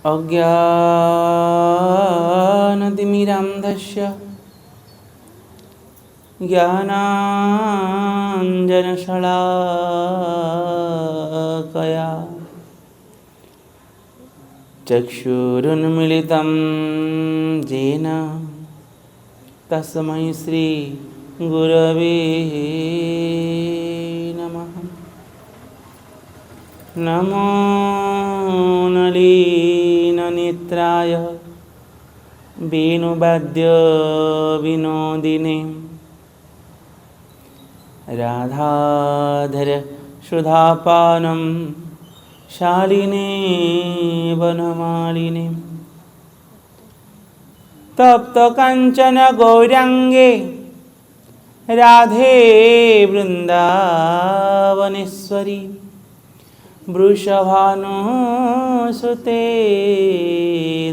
अज्ञानतिमिरान्धस्य ज्ञानाञ्जनशलाकया चक्षुरुन्मीलितं येन तस्मै श्रीगुरवे नमः। नमो नलिननेत्राय वेणुवाद्यविनोदिने राधाधर सुधापानं शालिने वनमालिने तप्तकाञ्चन गौराङ्गे राधे वृन्दावनेश्वरी वृषभानुसुते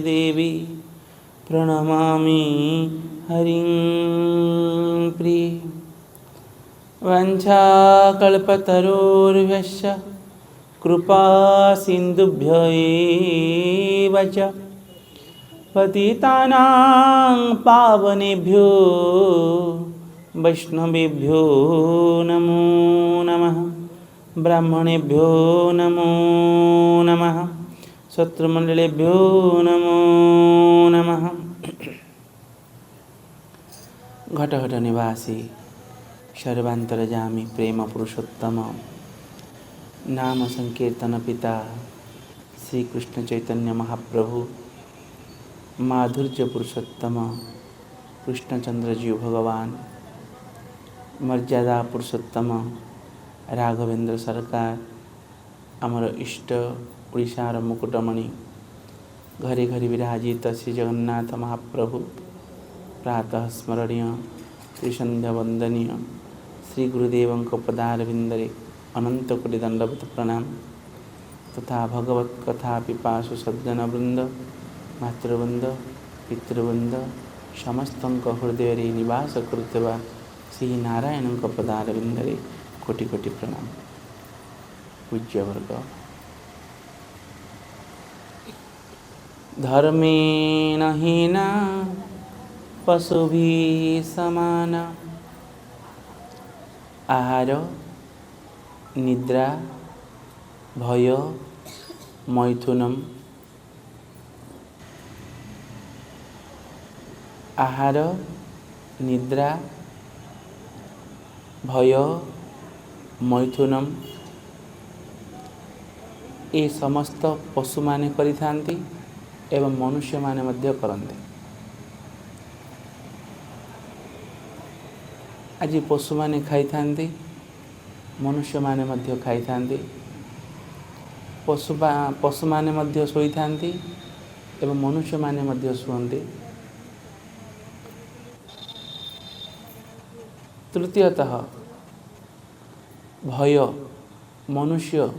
देवी प्रणमामि हरिं प्रिये। वञ्चाकल्पतरुर्भ्यश्च कृपासिन्धुभ्य एव च पतितानां पावनेभ्यो वैष्णवेभ्यो नमो नमः। ब्राह्मणेभ्यो नमो नमः। शत्रुमण्डलेभ्यो नमो नमः। घटघट निवासी सर्वान्तर्यामी प्रेम पुरुषोत्तम नाम संकीर्तन पिता श्री कृष्ण चैतन्य महाप्रभु माधुर्य पुरुषोत्तम कृष्णचंद्र जीव भगवान मर्यादा पुरुषोत्तम राघवेंद्र सरकार आमर इष्ट ओडिशार मुकुटमणि घरे घरे विराजित श्री जगन्नाथ महाप्रभु प्रातः स्मरणीय त्रिसंध्या वंदनीय श्री गुरुदेव पदारविंदरे अनंत कोटि दंडवत प्रणाम तथा भगवत कथा पिपासु सज्जन वृंद मातृवृंद पितृवृंद समस्त हृदय निवास करुवा श्री नारायण पदारविंदरे कोटि कोटि प्रणाम। पूज्यवर्ग धर्मेण हीना पशुभिः समाना आहार निद्रा भय मैथुनम। आहार निद्रा भय मैथुनम ये समस्त पशु माने करिथांती एवं मनुष्य माने मध्य करन्ते। आज पशु माने खाई थांती मनुष्य माने मध्य खाई थांती पशु माने मध्य सोई थांती एवं मनुष्य माने मध्य शुअन्ति। तृतीयतः भय मनुष्य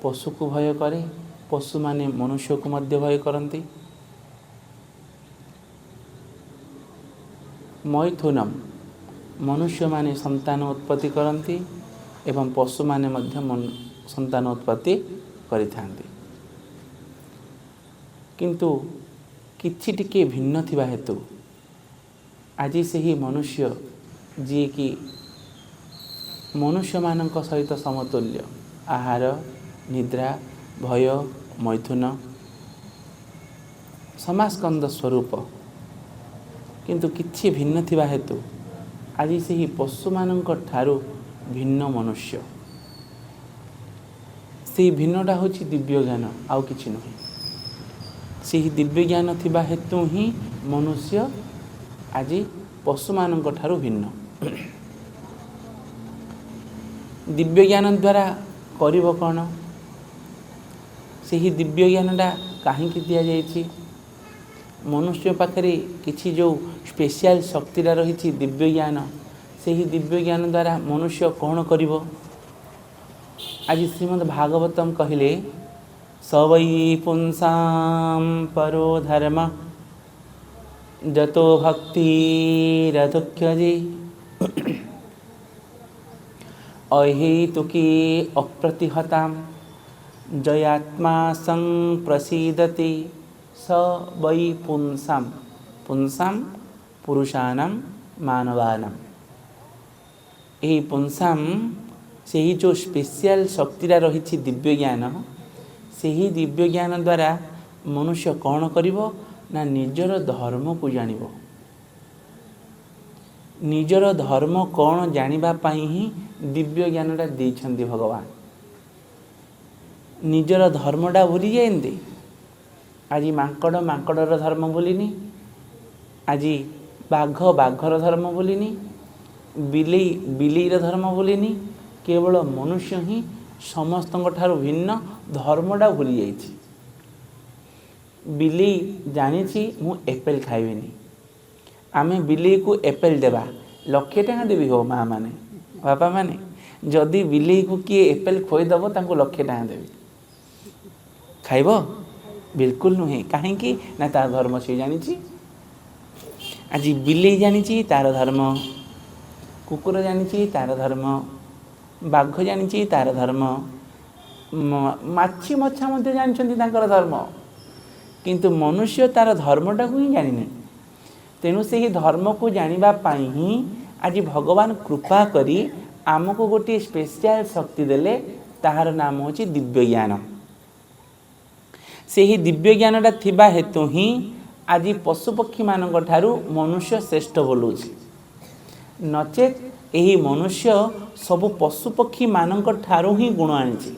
पशु को भय करे पशु माने मनुष्य को मध्य भय करती। मैथुनम मनुष्य माने संतान उत्पत्ति करती एवं पशु माने मध्य संतान उत्पत्ति करिथांती। किंतु किछि टिके भिन्न थिबा हेतु आज से ही मनुष्य जी कि मनुष्य मानक सहित समतुल्य आहार निद्रा भय मैथुन समास्कंद स्वरूप किंतु किछि भिन्न थिबा हेतु आज से ही पशु मानक ठारू भिन्न मनुष्य। से भिन्नटा होछि दिव्य ज्ञान आउ किछि नहीं। से दिव्य ज्ञान थिबा हेतु ही मनुष्य आज पशु मानक ठारू भिन्न। दिव्य ज्ञान द्वारा करिब कौन से ही दिव्य ज्ञानटा कहीं दिया जाइछि। मनुष्य पाखरे किछि जो स्पेशल शक्तिटा रही दिव्य ज्ञान से ही दिव्य ज्ञान द्वारा मनुष्य कौन करिब। आज श्रीमद् भागवतम कहले सवै पुंसां परो धर्म जतो भक्तिरधुक्यजे अहेतुकी अप्रतिहतां जयात्मा संप्रसीदति स वै पुंसाम पुंसाम पुरुषाणाम मानवानाम। यही पुंसाम से ही जो स्पेशल शक्तिरा रही दिव्य ज्ञान, से ही दिव्य ज्ञान द्वारा मनुष्य कौन करिवो ना निजर धर्म को जानिबो। निजर धर्म कौन जानिबा पाई ही दिव्य ज्ञानटा देइछन्ति भगवान। निजर धर्मटा भूली जाएंदे। आज मांकड़ मांकड़र धर्म भूलिनी, आज बाघ बाघर धर्म भूलिनी, बिलेई बिलेईर धर्म भूलिनी, केवल मनुष्य ही समस्त ठारू भिन्न धर्मटा भूली जाइछि। बिलेई जानिछि मु एप्पल खाइबिनी, आमे बिलेई को एप्पल देबा लक्षे टଙ୍କା देबी हो माँ माने बापा माने। जदि बिलेई को किए एप्पल खोईदेव तांको लक्षे टଙ୍କା देबी, खाइब? बिल्कुल नुहे। कहीं ना तार धर्म से जानिछि। आज बिलेई जानिछि तार धर्म, कुकुर जानिछि तार धर्म, बाघ जानिछि तार धर्म, माछी मछा मध्य जानिछन्ति तांकर धर्म, किंतु मनुष्य तार धर्मटा को ही जानिने। तेणु से ही धर्म को जानिबा पाई ही आज भगवान कृपा करी आमको गोटे स्पेशल शक्ति देले, ताहार नाम होछि दिव्य ज्ञान। से ही दिव्य ज्ञानटा थिबा हेतु ही आज पशुपक्षी मानक ठारू मनुष्य श्रेष्ठ बोलुछि। नचेत यही मनुष्य सबु पशुपक्षी मानक ठारू ही गुण आनिछि।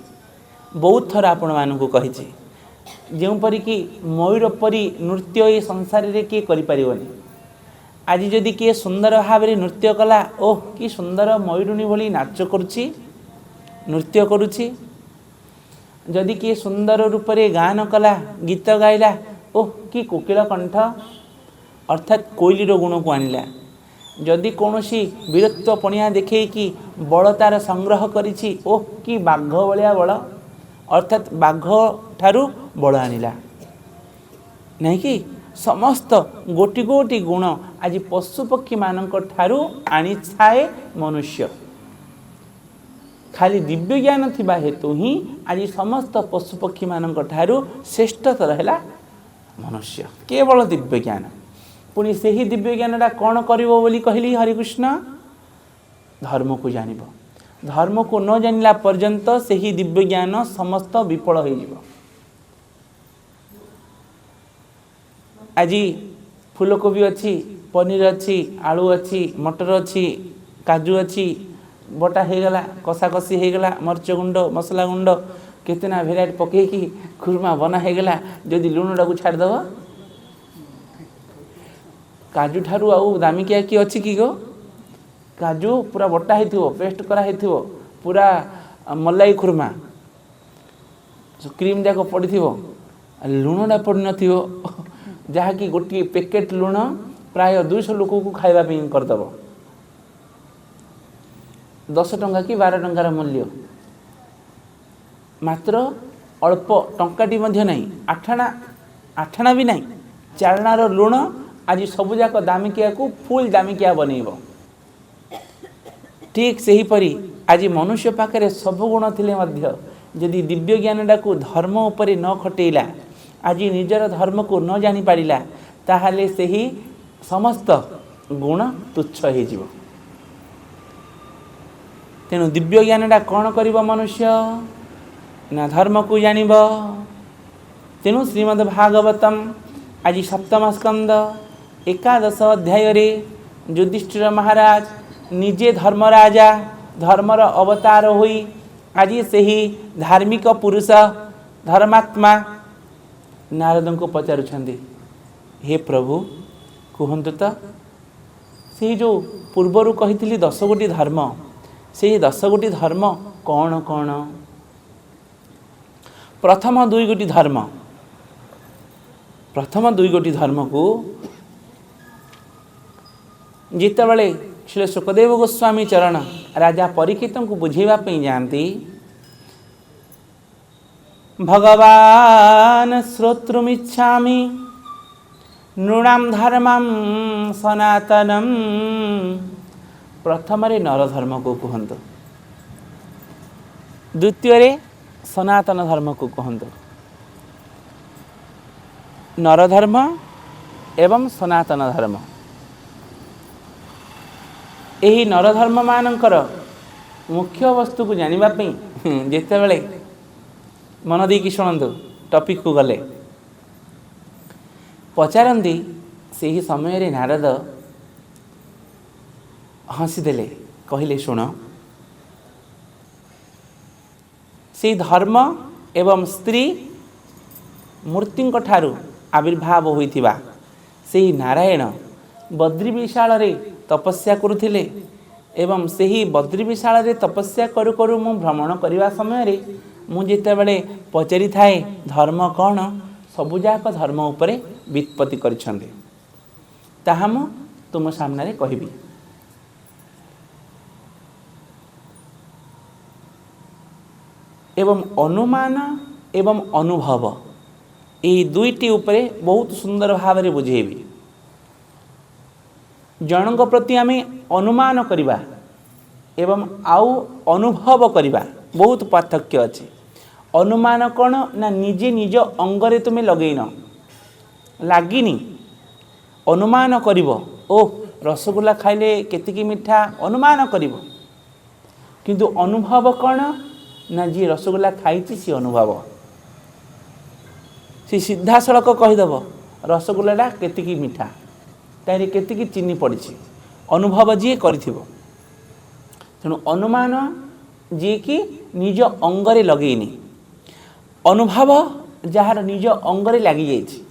बहुत थर आपण मानकु कहिछि, जोपरि कि मयूर परी नृत्य ये संसार रे किए करि परिबनी। आज जदि किए सुंदर भाव में नृत्य कला, ओह कि सुंदर मयूरुणी भली नाच करुछि, नृत्य करुछि। जदि किए सुंदर रूप से गान कला, गीत गाइला, ओह कि कोकिल कंठ, अर्थात कोइलीर गुण को आनिला। जदि कौनसी वीरत्व पणिया देखे कि बल तार संग्रह करिछि, ओह कि बाघ भलिया बल, अर्थात बाघ ठारू बल आनिला। नहीं कि समस्त गोटी गोटी गुण आज पशुपक्षी मानक ठारू आनी छाए मनुष्य। खाली दिव्य ज्ञान थिबा हेतु ही आज समस्त पशुपक्षी मानक ठारू श्रेष्ठतर है मनुष्य, केवल दिव्य ज्ञान। पुणी से ही दिव्य ज्ञानटा कौन करिवो बोली कहली हरिकृष्ण, धर्म को जानिब। धर्म को न जानिला पर्यंत से ही दिव्य ज्ञान समस्त विफल हो जिवो। आज फूलकोबी अच्छी, पनीर अच्छी, आलू अच्छी, मटर अच्छी, काजू अच्छी, बटा हो गला, कषा कषी हो गला, मरच गुंड मसला गुंड कितना भेराइट पकईकी खुरमा बना हो गला। जदि लुणटा को छाड़देव, काजू ठारू आउ दामिकिया कि अच्छी कि गो? काजू पूरा बटा हो पेस्ट करा हो, पूरा मलाई खुरमा क्रीम जाक पड़ी, लुणटा पड़ी न जहाँकि गोटे पैकेट लुण प्राय 200 लोक को खाइबा पे करदेव। 10 टंका कि 12 टंकार मूल्य, मात्र अल्प टंकाटी मध्य नहीं, आठना भी नहीं, चारणार लुण आज सबुजाक दामिकिया को फुल दामिकिया बनइब। ठीक सही परी आज मनुष्य पाखे सब गुण थिले मध्य यदि दिव्य ज्ञानटा को धर्म उपरे न खटेइला, आज निजर धर्म को न जानी पारिला, ताहाले से ही समस्त गुण तुच्छ हो जिवो। तेणु दिव्य ज्ञानटा कौन करिब मनुष्य ना धर्म को जानिब। तेणु श्रीमद् भागवतम आज 7म स्कंद 11 अध्याय रे युधिष्ठिर महाराज निजे धर्मराजा धर्मर अवतार होई आज से ही धार्मिक पुरुष धर्मात्मा नारद को पचारुछंदी, हे प्रभु कहतु तो से जो पूर्वर कही 10 गोटी धर्म, से 10 गोटी धर्म कौन कौन? प्रथम 2 गोटी धर्म, प्रथम 2 गोटी धर्म को जितेबाला श्री सुखदेव गोस्वामी चरण राजा परीक्षित को बुझेवा जाती, भगवान श्रोत्रुमिच्छामि नृणाम धर्मम सनातनम। प्रथम रे नर धर्म को कहतु, द्वितीय रे सनातन धर्म को कहतु। नरधर्म एवं सनातन धर्म। यही नरधर्म मानकर मुख्य वस्तु को जानापी जितेबले मन देकी शुणु टॉपिक को गले पचारती से ही समय नारद हसीदे कहले शुण से धर्म एवं स्त्री मूर्ति ठारू आविर्भाव होइथिबा से नारायण बद्री विशाल रे तपस्या करुथिले एवं सेही बद्री विशाल रे तपस्या करू करू मु भ्रमण करने समय रे मु जितेबले पचारि थाए धर्म कौन सबुजाक धर्म उपरे व्युत्पत्ति करिछन्ते ताहा मु तुम सामने कहबी। एवं अनुमान एवं अनुभव ये दुईटी उपरे बहुत सुंदर भाव में बुझेबी। जनक प्रति आम अनुमान करवा एवं आउ अनुभव करवा बहुत पार्थक्य अच्छे। अनुमान कौन ना निजे निज अंगरे तुम्हें लगेन लगिनी अनुमान करिव ओ रसगुल्ला खाइले केतिकी मिठा अनुमान करिव किंतु अनुभव कौन ना जी रसगुल्ला खाई सी अनुभव सी सीधा सड़क कहीदेव रसगुल्लाटा केतिकी मिठा तारी केतिकी चीनी पड़ी अनुभव जी करिथिबो। तेणु अनुमान जी कि निज अंगरे लगेनी अनुभव जार निज अंगरे लगी जाइछि।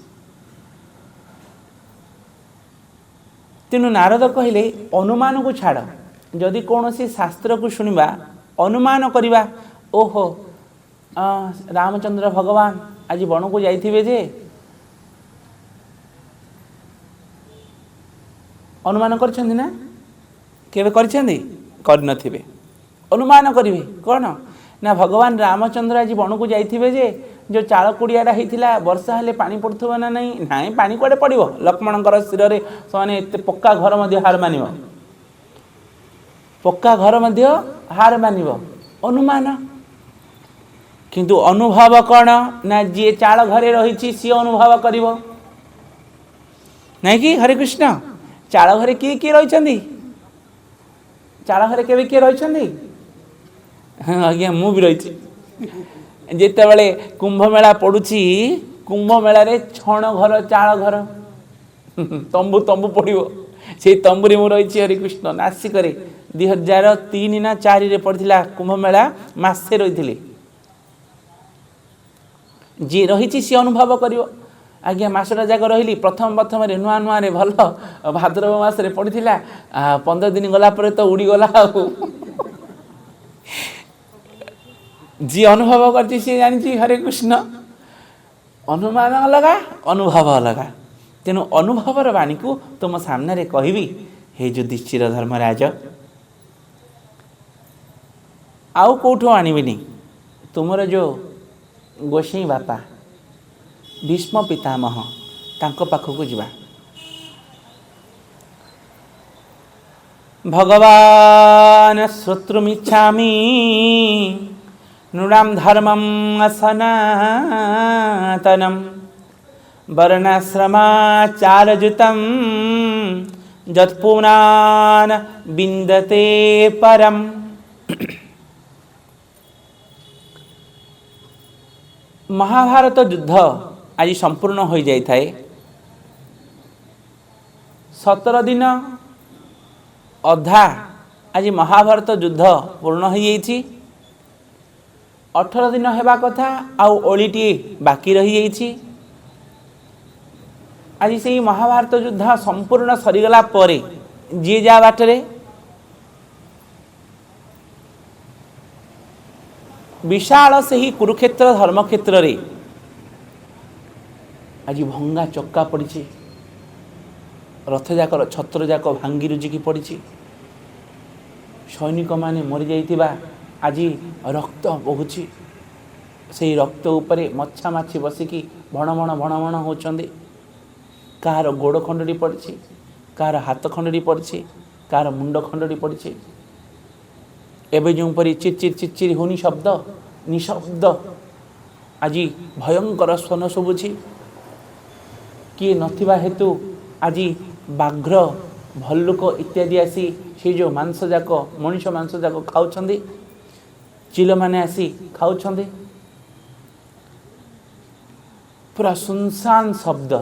तेणु नारद कहले अनुमान को छाड़ जदि कौन सी शास्त्र को शुणा अनुमान करवा ओहो रामचंद्र भगवान आज बन को जाइथिबे जे अनुमान करछन्ति ना केबे करछन्ति कर नथिबे अनुमान करिवे कौन ना भगवान रामचंद्र आज बन को जाइथिबे जे जो चाल कुड़ियाटा होइथिला वर्षा हेले पानी पड़ुथबो ना नहीं नाई पानी कुआडे पड़िबो लक्ष्मणकर शिर रे सने एते पक्का घर मध्ये हार मानिबो पक्का घर मध्ये हार मानिबो अनुमान किंतु अनुभव कौन ना जी चाल घरे रही सी अनुभव करिवो नहीं कि हरे कृष्ण चाल घरे किए रही चाल घरे केबे किए रही हाँ आज्ञा मु भी रही जिते बड़े कुंभ मेला पड़ुची कुंभ मेला रे छण घर चाल घर तंबू तंबू पड़ो से तंबुरी मु रही हरे कृष्ण नासिक 2003 ना 4 रे पड़ता कुंभ मेला मासे रही जी रही सी अनुभव करिवो आज्ञा मासटा जाक रही प्रथम प्रथम नुआ नुआ रे भल भाद्रव मास पड़ा 15 दिन गला पर तो उड़ीगला जी अनुभव कर जानी हरे कृष्ण अनुमान अलगा अनुभव अलगा। तेणु अनुभवर वाणी को तुम सामने कहबी हे युधिष्ठिर धर्मराज आउ कौटू आणबिनी तुमर जो गोसाई बापा भीष्म पितामह तांको पाखकु जिबा भगवान श्रोतुमिच्छामि नृणां धर्मं सनातनं वर्णाश्रमाचारयुतं यत्पुनान विन्दते परम। महाभारत युद्ध आज संपूर्ण हो जाए 17 दिन अधा आज महाभारत युद्ध पूर्ण हो जाइए 18 दिन हेबा कथा आउ ओलिटी बाकी रही जाइए। आज से महाभारत युद्ध संपूर्ण सरीगला परे जी जा बाटरे विशाल से ही कुरुक्षेत्र धर्मक्षेत्र रे आज भंगा चक्का पड़ी रथ जाकर छत्र जाक भांगी रुजिकी पड़ी सैनिक माने मरी जाइथिबा आज रक्त बहुची से रक्त उपरे मच्छा माछी बसिकी भण भण होचंदी कार गोड़ खंडड़ी पड़ी कार हाथ खंडड़ी पड़ी कार मुंड खंडड़ी पड़ी एवं जो परी चिरचिर चिरचिर होनी शब्द निशब्द आज भयंकर स्वन शुभुची किए नथिबा हेतु आज बाघ्र भल्लुक इत्यादि आसी से जो मांस जाक मनुष्य मांस जाक खाऊछंदी चिल माने आसी खाऊछंदी पूरा सुनसान शब्द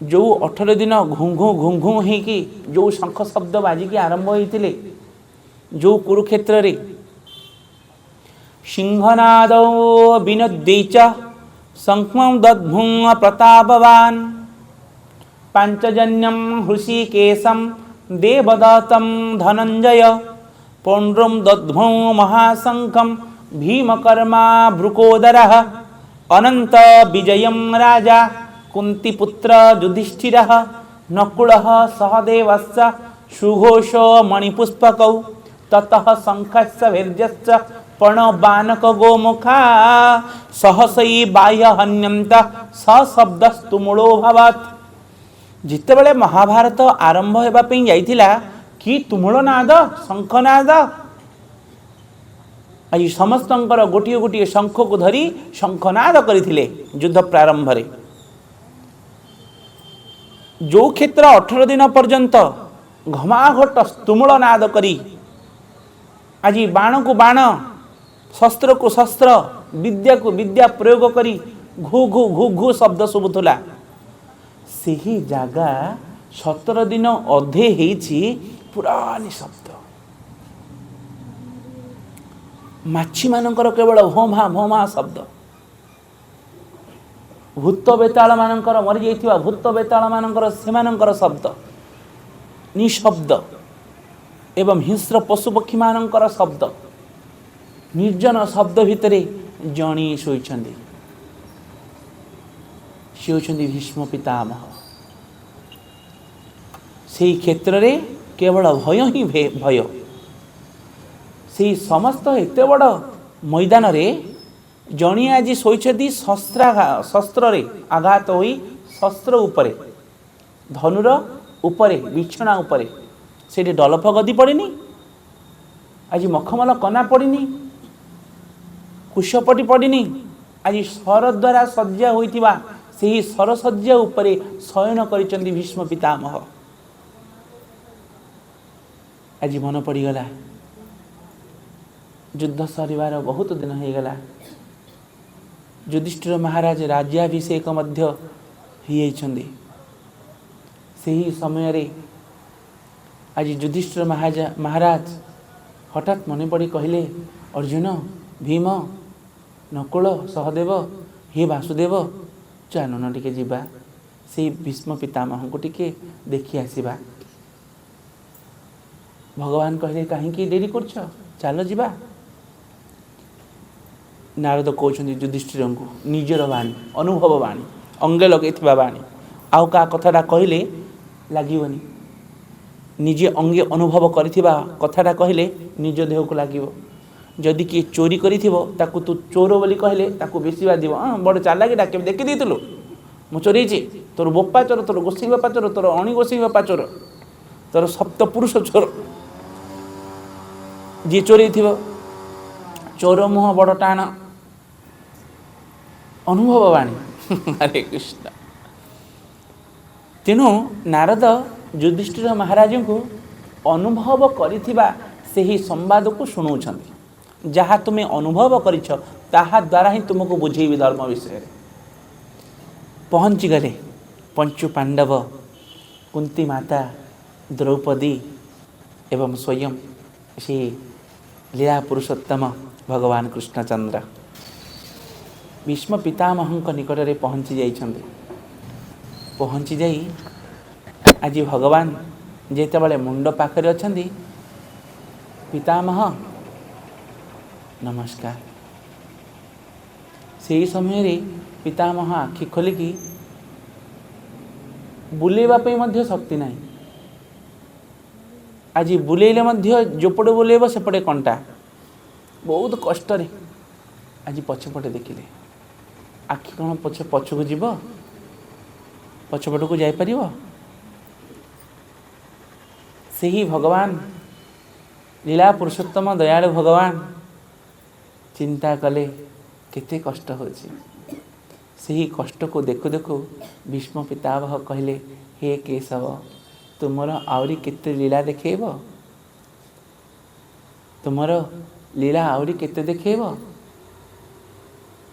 जो 18 दिन घुंघु घुंघु होगी जो शंख शब्द बाजिकी आरंभ होते जो कुरुक्षेत्र रे सिंहनाद विनोद्य च शंखं दद्भुं प्रतापवान् पांचजन्यं हृषिकेशं देवदत्तं धनंजय पौंड्रं दद्भुं महाशंखं भीमकर्मा भृकोदरः अनंत विजयं राजा कुंतीपुत्र युधिष्ठिरः नकुलः सहदेवश्च सुघोषो मणिपुष्पकौ ततः शंखस्य भैर्यश्च प्रणबानक गोमुखा सहसई बाह्य हन्यंत सशब्दस्तुमूलो भवत् जितेबले महाभारत आरंभ होगापी जाइथिला कि तुमुल नाद शंखनाद आज समस्त गोटे गोटे शंख को धरी शंखनाद करथिले युद्ध प्रारंभ रे जो क्षेत्र 18 दिन पर्यंत घमाघट तुमुल नाद करी आज बाण को बाण शस्त्र को शस्त्र विद्या को विद्या प्रयोग करी घु घु घु घु शब्द शुभुला सही जगह 17 दिन अधे हेछि पुरा निशब्द माछी मानकर केवल भोमा शब्द भूत बेताल मानकर मरी जाइथिबा भूत बेताल मानकर सेमानकर शब्द निशब्द एवं हिंस्र पशुपक्षी मानकर शब्द निर्जन शब्द भितरे जणी शोइछन्ति से होछन्ति भीष्म पितामह से क्षेत्र रे केवल भय ही भय से समस्त एते बड़ मैदान रे जणी आज शोइछन्ति शस्त्र रे आघात होई शस्त्र उपरे धनुर उपरे बिछଣା उपरे से डलफ गदी पड़नी आज मखमल कना पड़नी कुशपटी पड़नी आज सर द्वारा सज्जा होइथिबा सेही सरसज्जा उपरे शयन करिचंदी भीष्म पितामह आज मन पड़गला युद्ध सरिवार बहुत दिन हो गला युधिष्ठिर महाराज राज्याभिषेक मध्य होइछंदी सेही समय रे आज युधिष्ठिर महाराज हठात मन पड़ी कहले अर्जुन भीम नकुल सहदेव हे वासुदेव चालन टिके जीवा से भीष्म पितामह को टिके देखि आसीबा भगवान कहले कहीं देरी करछ चलो जीवा नारद कहउछन्ति युधिष्ठिर को निजर वाणी अनुभव वाणी अंगे लगेथिबा वाणी आउ का कथाटा कहले लागिवनी निजे अंगे अनुभव करिथिबा कथाटा कहले निज देह को लागिवो जदि किए चोरी करिथिबो ताकू तू चोर बोली कहले ताकू बेसी बादिबो बड़ चालाकीटा केबे देखि देइतलु मु चोरीची तोर बोपा चोर तोर गोसी बापा चोर तोर अणी गोसी बापा चोर तोर सप्त पुरुष चोर जी चोरी थिबो चोर मुह बड़ टाण अनुभव वाणी हरे कृष्ण तेणु नारद युधिष्ठिर महाराज को अनुभव करिथिबा सेही संवाद को शुणाउछन्ति जहाँ तुम्हें अनुभव करिछ ताहा द्वारा ही तुमको बुझेबी धर्म विषय पहुँची गले पंचु पांडव कुंती माता द्रौपदी एवं स्वयं श्री लीला पुरुषोत्तम भगवान कृष्णचंद्र भीष्म पितामह निकट में पहुँची जाइछन्ति पहुँची जाई आज भगवान जेतेबेले मुंड पाखरे अछन्ति पितामह नमस्कार से समय रे पितामह आखि खोलिकी बुलेवा पे मध्य शक्ति नहीं आज बुलेले मध्य जोपटे बुलेब सेपटे कंटा बहुत कष्ट रे आज पछपटे देखिले आखि कौन पछक जीव पछपट को जापर से ही भगवान लीला पुरुषोत्तम दयालु भगवान चिंता कले केते कष्ट होछि ସେହି କଷ୍ଟକୁ ଦେଖୁ ଦେଖୁ ଭୀଷ୍ମ ପିତାମହ କହିଲେ, ହେ କେଶବ, ତୁମର ଆହୁରି କେତେ ଲୀଳା ଦେଖେଇବ? ତୁମର ଲୀଳା ଆହୁରି କେତେ ଦେଖେଇବ?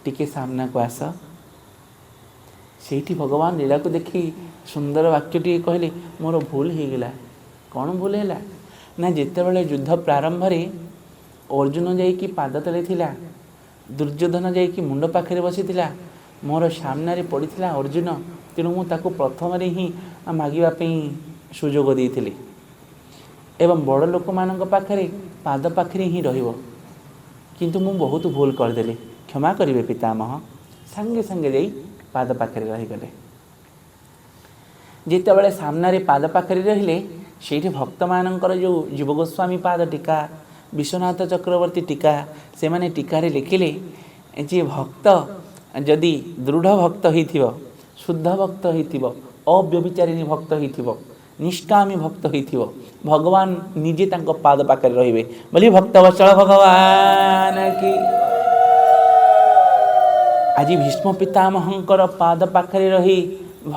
ଟିକେ ସାମ୍ନାକୁ ଆସ। ସେଇଠି ଭଗବାନ ଲୀଳାକୁ ଦେଖି ସୁନ୍ଦର ବାକ୍ୟଟିଏ କହିଲେ, ମୋର ଭୁଲ ହେଇଗଲା। କ'ଣ ଭୁଲ ହେଲା? ନା ଯେତେବେଳେ ଯୁଦ୍ଧ ପ୍ରାରମ୍ଭରେ ଅର୍ଜୁନ ଯାଇକି ପାଦ ତଳେ ଥିଲା, ଦୁର୍ଯ୍ୟୋଧନ ଯାଇକି ମୁଣ୍ଡ ପାଖରେ ବସିଥିଲା, ମୋର ସାମ୍ନାରେ ପଡ଼ିଥିଲା ଅର୍ଜୁନ, ତେଣୁ ମୁଁ ତାକୁ ପ୍ରଥମରେ ହିଁ ମାଗିବା ପାଇଁ ସୁଯୋଗ ଦେଇଥିଲି ଏବଂ ବଡ଼ ଲୋକମାନଙ୍କ ପାଖରେ ପାଦ ପାଖରେ ହିଁ ରହିବ। କିନ୍ତୁ ମୁଁ ବହୁତ ଭୁଲ କରିଦେଲି, କ୍ଷମା କରିବେ ପିତାମହ। ସାଙ୍ଗେ ସାଙ୍ଗେ ଯାଇ ପାଦ ପାଖରେ ରହିଗଲେ। ଯେତେବେଳେ ସାମ୍ନାରେ ପାଦ ପାଖରେ ରହିଲେ, ସେଇଠି ଭକ୍ତମାନଙ୍କର ଯେଉଁ ଜୀବ ଗୋସ୍ୱାମୀ ପାଦ ଟୀକା, ବିଶ୍ୱନାଥ ଚକ୍ରବର୍ତ୍ତୀ ଟୀକା, ସେମାନେ ଟୀକାରେ ଲେଖିଲେ ଯେ ଭକ୍ତ ଯଦି ଦୃଢ଼ ଭକ୍ତ ହେଇଥିବ, ଶୁଦ୍ଧ ଭକ୍ତ ହେଇଥିବ, ଅବ୍ୟଭିଚାରିଣୀ ଭକ୍ତ ହେଇଥିବ, ନିଷ୍କାମୀ ଭକ୍ତ ହେଇଥିବ, ଭଗବାନ ନିଜେ ତାଙ୍କ ପାଦ ପାଖରେ ରହିବେ ବୋଲି ଭକ୍ତବତ୍ସଳ ଭଗବାନ କି। ଆଜି ଭୀଷ୍ମ ପିତାମହଙ୍କର ପାଦ ପାଖରେ ରହି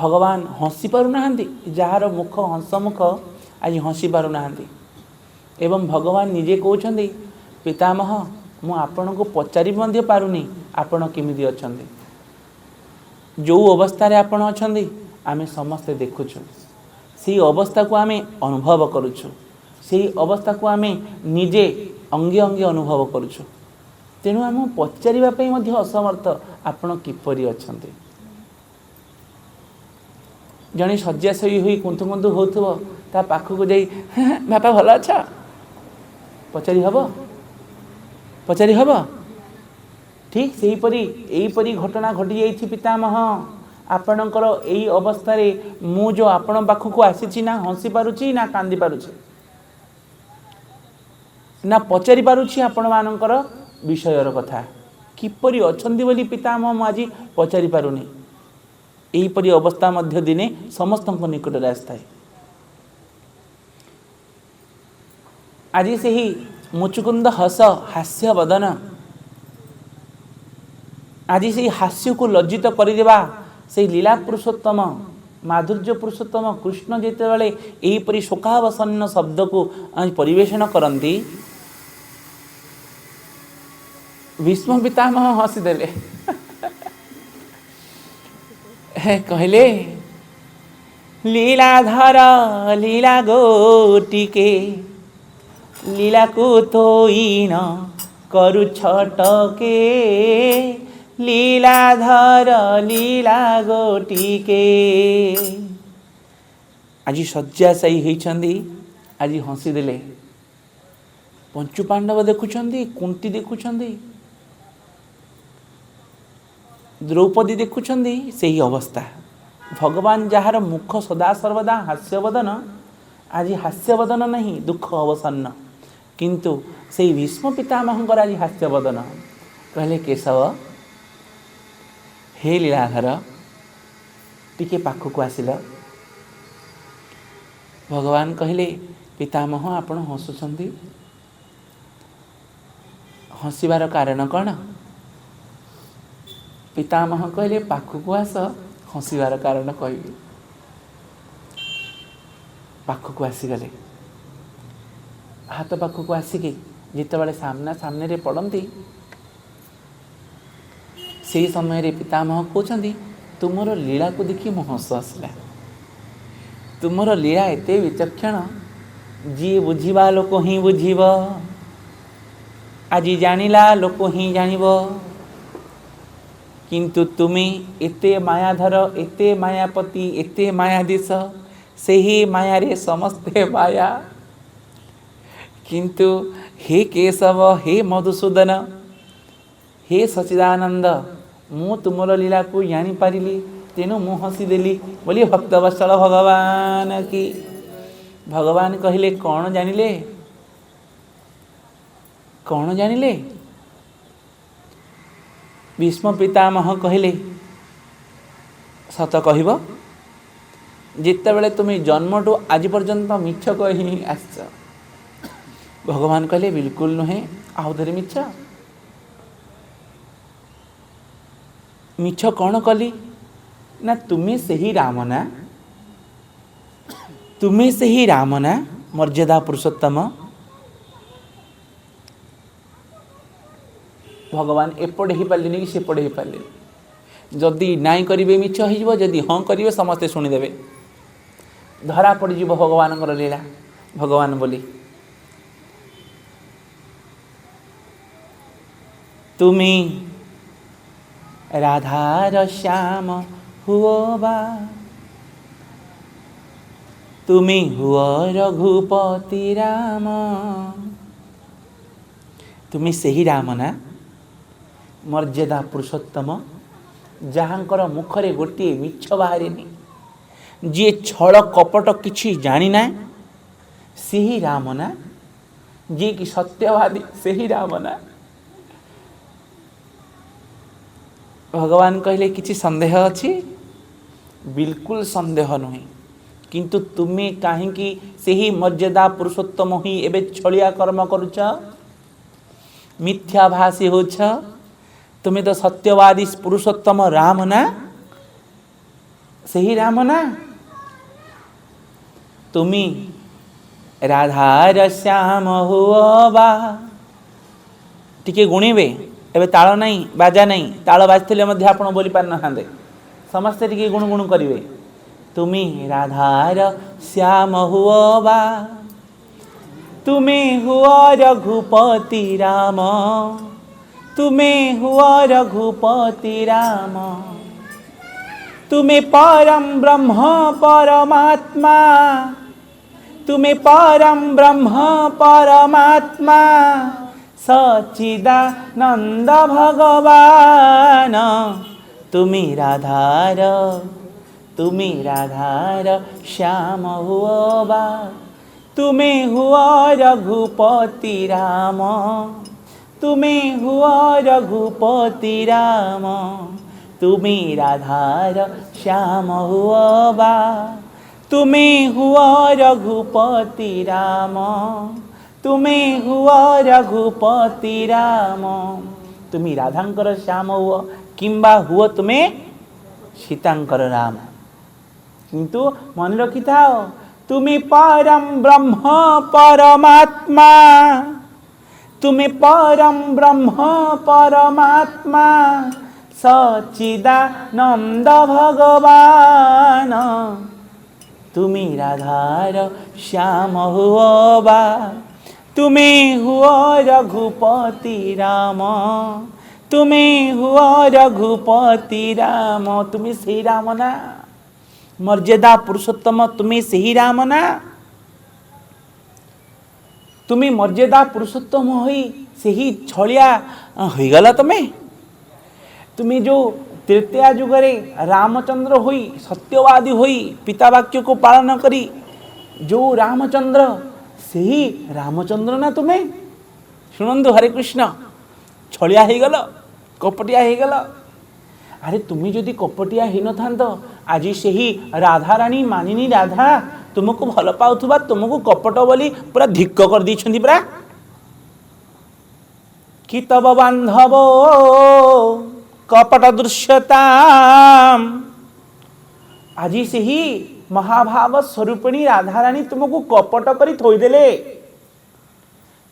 ଭଗବାନ ହସି ପାରୁନାହାନ୍ତି। ଯାହାର ମୁଖ ହସମୁଖ ଆଜି ହସି ପାରୁନାହାନ୍ତି ଏବଂ ଭଗବାନ ନିଜେ କହୁଛନ୍ତି, ପିତାମହ, ମୁଁ ଆପଣଙ୍କୁ ପଚାରି ମଧ୍ୟ ପାରୁନି ଆପଣ କେମିତି ଅଛନ୍ତି। ଯେଉଁ ଅବସ୍ଥାରେ ଆପଣ ଅଛନ୍ତି ଆମେ ସମସ୍ତେ ଦେଖୁଛୁ। ସେହି ଅବସ୍ଥାକୁ ଆମେ ଅନୁଭବ କରୁଛୁ। ସେହି ଅବସ୍ଥାକୁ ଆମେ ନିଜେ ଅଙ୍ଗେ ଅଙ୍ଗେ ଅନୁଭବ କରୁଛୁ। ତେଣୁ ଆମେ ପଚାରିବା ପାଇଁ ମଧ୍ୟ ଅସମର୍ଥ, ଆପଣ କିପରି ଅଛନ୍ତି। ଜଣେ ଶଯ୍ୟାଶାୟୀ ହୋଇ କୁନ୍ତୁ କୁନ୍ତୁ ହେଉଥିବ, ତା ପାଖକୁ ଯାଇ ବାପା ଭଲ ଅଛ ପଚାରି ହେବ? ପଚାରି ହେବ? ଠିକ୍ ସେହିପରି ଏହିପରି ଘଟଣା ଘଟିଯାଇଛି ପିତାମହ। ଆପଣଙ୍କର ଏଇ ଅବସ୍ଥାରେ ମୁଁ ଯେଉଁ ଆପଣଙ୍କ ପାଖକୁ ଆସିଛି, ନା ହସି ପାରୁଛି ନା କାନ୍ଦି ପାରୁଛି, ନା ପଚାରି ପାରୁଛି ଆପଣମାନଙ୍କର ବିଷୟର କଥା, କିପରି ଅଛନ୍ତି ବୋଲି ପିତାମହ ମୁଁ ଆଜି ପଚାରି ପାରୁନି। ଏହିପରି ଅବସ୍ଥା ମଧ୍ୟ ଦିନେ ସମସ୍ତଙ୍କ ନିକଟରେ ଆସିଥାଏ। ଆଜି ସେହି ମୁଚୁକୁନ୍ଦ ହସ, ହାସ୍ୟ ବଦନ, ଆଜି ସେହି ହାସ୍ୟକୁ ଲଜ୍ଜିତ କରିଦେବା ସେହି ଲୀଳା ପୁରୁଷୋତ୍ତମ, ମାଧୁର୍ଯ୍ୟ ପୁରୁଷୋତ୍ତମ କୃଷ୍ଣ ଯେତେବେଳେ ଏହିପରି ଶୋକାବସନ୍ନ ଶବ୍ଦକୁ ପରିବେଷଣ କରନ୍ତି, ଭୀଷ୍ମ ପିତାମହ ହସିଦେଲେ। କହିଲେ, লীলাধর লীলা গোটিকে লীলাକୁ ତୋଇନ କରୁ ଛଟକେ, লীলাধର লীলা ଗୋଟିକେ। ଆଜି ଶଯ୍ୟାଶାୟୀ ହେଇଛନ୍ତି, ଆଜି ହସିଦେଲେ। ପଞ୍ଚୁ ପାଣ୍ଡବ ଦେଖୁଛନ୍ତି, କୁନ୍ତି ଦେଖୁଛନ୍ତି, ଦ୍ରୌପଦୀ ଦେଖୁଛନ୍ତି, ସେହି ଅବସ୍ଥା। ଭଗବାନ ଯାହାର ମୁଖ ସଦା ସର୍ବଦା ହାସ୍ୟବଦନ, ଆଜି ହାସ୍ୟବଦନ ନାହିଁ, ଦୁଃଖ ଅବସନ୍ନ। କିନ୍ତୁ ସେହି ଭୀଷ୍ମ ପିତାମହଙ୍କର ଆଜି ହାସ୍ୟବଦନ। କହିଲେ, କେଶବ, ହେ ଲୀଳାଧର, ଟିକେ ପାଖକୁ ଆସିଲ। ଭଗବାନ କହିଲେ, ପିତାମହ, ଆପଣ ହସୁଛନ୍ତି, ହସିବାର କାରଣ କ'ଣ? ପିତାମହ କହିଲେ, ପାଖକୁ ଆସ, ହସିବାର କାରଣ କହିବି। ପାଖକୁ ଆସିଗଲେ। ହାତ ପାଖକୁ ଆସିକି ଯେତେବେଳେ ସାମ୍ନା ସାମ୍ନାରେ ପଡ଼ନ୍ତି, ସେହି ସମୟରେ ପିତାମହ କହୁଛନ୍ତି, ତୁମର ଲୀଳାକୁ ଦେଖି ମୋ ହସ ଆସିଲା। ତୁମର ଲୀଳା ଏତେ ବିଚକ୍ଷଣ, ଯିଏ ବୁଝିବା ଲୋକ ହିଁ ବୁଝିବ, ଆଜି ଜାଣିଲା ଲୋକ ହିଁ ଜାଣିବ। କିନ୍ତୁ ତୁମେ ଏତେ ମାୟାଧର, ଏତେ ମାୟାପତି, ଏତେ ମାୟାଧୀଶ, ସେହି ମାୟାରେ ସମସ୍ତେ ମାୟା। କିନ୍ତୁ ହେ କେଶବ, ହେ ମଧୁସୂଦନ, ହେ ସଚିଦାନନ୍ଦ, ମୁଁ ତୁମର ଲୀଳାକୁ ଜାଣିପାରିଲି, ତେଣୁ ମୁଁ ହସିଦେଲି ବୋଲି ଭକ୍ତବତ୍ସଳ ଭଗବାନ କି। ଭଗବାନ କହିଲେ, କ'ଣ ଜାଣିଲେ? କ'ଣ ଜାଣିଲେ? ଭୀଷ୍ମ ପିତାମହ କହିଲେ, ସତ କହିବ, ଯେତେବେଳେ ତୁମେ ଜନ୍ମଠୁ ଆଜି ପର୍ଯ୍ୟନ୍ତ ମିଛ କହି ଆସିଛ। ଭଗବାନ କହିଲେ, ବିଲକୁଲ ନୁହେଁ, ଆଉ ଥରେ ମିଛ। मिछ कौन कली ना तुम्हें से ही राम ना, तुम्हें से ही राम ना मर्यादा पुरुषोत्तम। भगवान एपटे ही पारे कि सेपटे ही पारे, जदि नाई करेंगे मिछ हो, जदि हाँ करेंगे समस्ते शुणिदेवे, धरा पड़ भगवान लीला। भगवान बोली तुम्हें राधार श्याम हुओ बा, तुम्हें हुओ रघुपति राम। तुम्हें से ही राम ना मर्यादा पुरुषोत्तम, जहाँकर मुखरे गोटे मिछ बाहर जी छल कपट किछि जानी ना, से ही राम ना, जी कि सत्यवादी से ही राम ना। भगवान कहले किछि संदेह अछि? बिल्कुल संदेह नहीं, किंतु तुम्हें कहीं से ही मर्यादा पुरुषोत्तम ही एबे छलिया कर्म करुछ, मिथ्याभाषी होछ। तुम्हें तो सत्यवादी पुरुषोत्तम राम ना, से ही राम ना। तुम्हें राधार श्याम हुओ बा, टिके गुणिबे एबे ताल नहीं बाजा नहीं, ताल बाजते आप बोली पार ना, समस्ते टिके गुण गुण करेंगे। तुम्हें राधार श्याम हुओ बा, तुम्हें हुओ रघुपति राम, तुम्हें हुओ रघुपति राम। तुम्हें परम ब्रह्म परमात्मा, तुम्हें परम ब्रह्म परमात्मा, सच्चिदानंद भगवान। तुम्हें राधार, तुम्हें राधार श्याम हुओ बा, तुम्हें हुओ रघुपति राम, तुम्हें हुओ रघुपति राम। तुम्हें राधार श्याम हुओ बा, तुम्हें हुओ रघुपति राम, तुम्हें हुओ रघुपति राम। तुम्हें राधांकर श्याम हुओ किंबा हुओ तुम्हें सीतांकर राम, किंतु मन रखी था तुम्हें परम ब्रह्म परमात्मा, तुम्हें परम ब्रह्म परमात्मा, सच्चिदानंद भगवान। तुम्हें राधार श्याम हुओ बा, तुम्हें हुओ रघुपति राम, तुम्हें हुओ रघुपति राम। तुम्हें से राम ना मर्यादा पुरुषोत्तम, तुम्हें से ही राम ना। तुम्हें मर्यादा पुरुषोत्तम होई से ही छलिया हो गला। तुम्हें जो तृतीया जुगरे रामचंद्र होई सत्यवादी होई पिता वाक्य को पालन करी जो रामचंद्र से ही रामचंद्र ना। तुम्हें शुणु हरे कृष्ण, छलिया हो गल, कपटिया हो गल। अरे तुम्हें जदि कपटिया हो न था आज से ही राधा रानी मानिनी राधा तुमको भल पाउथुबा तुमको कपट बोली पूरा धिक्क कर दी परा। कि तब बांधव कपट दृश्यता, आज से ही महाभाव स्वरूपिणी राधा रानी तुमको कपट करी थोईदेले।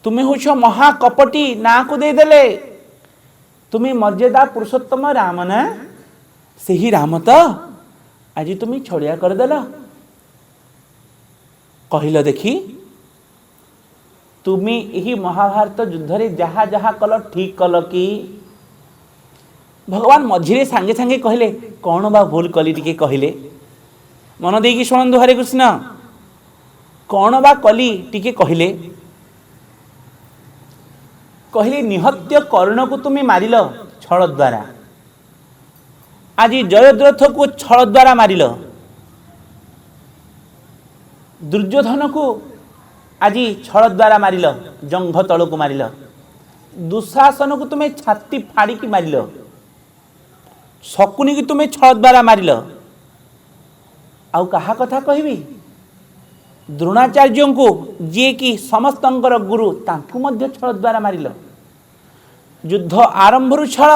तुम्हें हो महाकपटी ना को देदेले। तुम्हें मर्यादा पुरुषोत्तम राम ना, से ही राम तो आज तुम्हें छड़िया करदेल। कहल देखी तुम्हें यही महाभारत युद्ध रे जहाँ जहाँ कल ठीक कल कि? भगवान मझिरे सांगे सांगे कहले कौन बा भूल कली टिके कहले। मन देकी शुणु हरे कृष्ण, कौन बा कली टिके कहले। कहले निहत्य कर्ण को तुम्हें मारिल छल द्वारा, आज जयद्रथ को छल द्वारा मारिल। दुर्योधन को आज छल द्वारा मारिल, जंघ तल को मारिल। दुशासन को तुम्हें छाती फाड़ी की मारिल। शकुनी की तुम्हें छल द्वारा मारिल। आउ कहा कथा कहबी? द्रोणाचार्य को जी कि समस्तंकर गुरु तांकु मध्य छल द्वारा मारिल। युद्ध आरंभ छल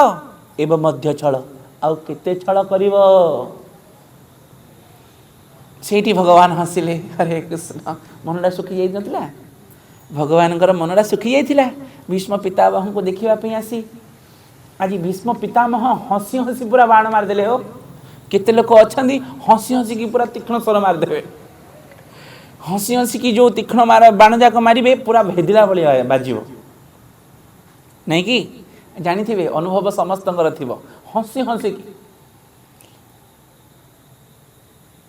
एवं मध्य छल, आउ केते छल करिव। सेठी भगवान हसिले। हरे कृष्ण। मनटा सुखी जाई नथिला भगवानଙ୍କର मनटा सुखी जाइथिला भीष्म पितामह को देखिबा पई आसी। आज भीष्म पितामह हसी हसी पूरा बाण मारदेले हो। केते लोक अछंदी हसी हसी की पूरा तीक्ष्ण स्वर मारदेवे। हसी हसी की जो तीक्ष्ण बाण जाक मारिबे पूरा भेदिला भली बाजिबो नहीं कि जानिथिबे अनुभव समस्तଙ୍କର थिबो। हसी हसी की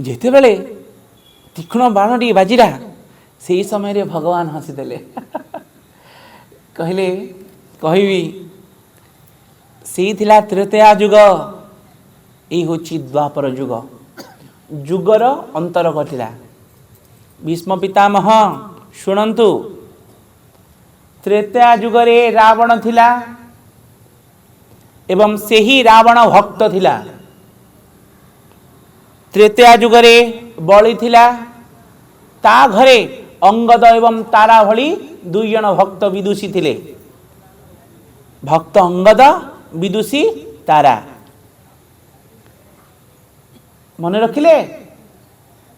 जेते बेले तीक्ष्ण बाणटी बाजिला से समय रे भगवान हसीदेले। कहले कहबी से थिला त्रेतया युग यही होची द्वापर युग युगर अंतर घटिला। भीष्म पितामह शुणंतु त्रेतया युगरे रावण थिला एवं से ही रावण भक्त थिला। त्रेतया युगरे बलि थिला ता घरे अंगद एवं तारा भली दुई जन भक्त विदुषी थिले। भक्त अंगद विदुषी तारा मन रखिले।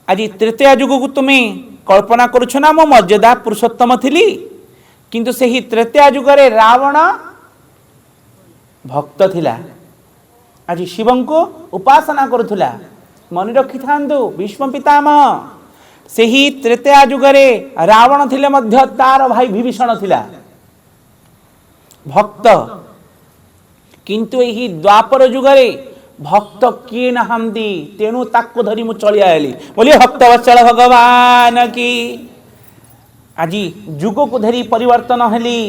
आज तृतीय युग को तुम्हें कल्पना करुछ ना मो मर्यादा पुरुषोत्तम थिली किंतु सही तृतीय युगरे रावण भक्त थिला। आज शिवं को उपासना करुथुला। मन रखि थांतु भीष्म पितामह सही तृतीय युगरे रावण थिले मध्य तार भाई विभीषण थिला भक्त किंतु यही द्वापर युगरे भक्त किए नहांती तेणु ताको धरी मु चली आयली। बोलिए भक्तवत्सल भगवान की। आज युग को धरी परिवर्तन हेली।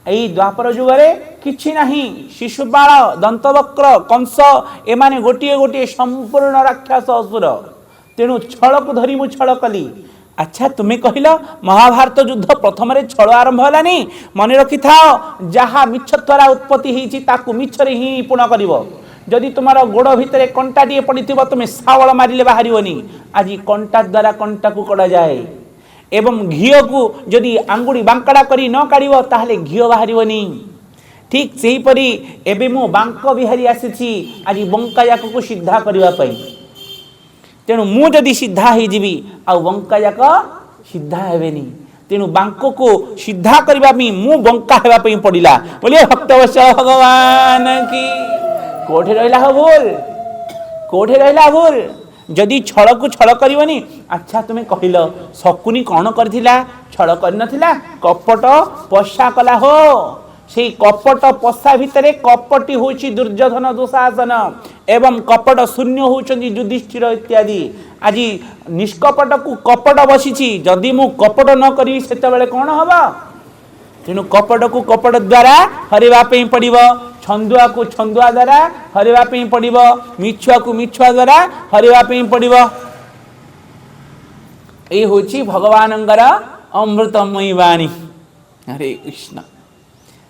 यही द्वापर युगरे किछि नाही। शिशुपाल दंतवक्र कंस एमाने गोटिए गोटिए संपूर्ण राक्षस असुर तेणु छल को धरी मु छल कली। अच्छा तुम्हें कहल महाभारत युद्ध प्रथम छल आरंभ हलानी। मन रखि थाओ जहा मिछ द्वारा उत्पत्ति होईछि ताकू मिछरे ही पूर्ण करिवो। जदि तुमार गोड़ भितर कंटाटे पड़ी तुम्हें सावल मारिले बाहरिवनी। आज कंटा द्वारा कंटा को कड़ा जाए एवं घी को जदि आंगुड़ी बांकड़ा करी न काढ़ ताहले घी बाहरिवनी। ठीक से ही परी एबे मु बांक बिहारी आसी आज बंका जाक को सिद्धा करने तेणु मु जदि सिद्धा हो जीवी आ बंका जाक सिद्धा हेबेनी। तेणु बांक को सिद्धा करने मु बंका होगापी पड़ा। बोलिए भक्तवत्सल भगवान की। कोठे रहिला हो भूल कोठे रहिला भूल जदि छल को छल करनी। अच्छा तुम्हें कहल शकुनी कौन करथिला छल करनथिला कपट पशा कला हो। से कपट पशा भितर कपटी होची दुर्योधन दुशासन एवं कपट शून्य होचंदी युधिष्ठिर इत्यादि। आज निष्कपट को कपट बसी जदि मु कपट न करी सेतेबेले कौन हबा। तेणु कपट को कपट द्वारा हरिबा पे पड़िबो। छंदुआ को छंदुआ द्वारा हरिबा पे पड़िबो। मिछुआ को मिछुआ द्वारा हरिबा पे पड़िबो। ए होची भगवानंगर अमृतमयी वाणी। हरे कृष्ण।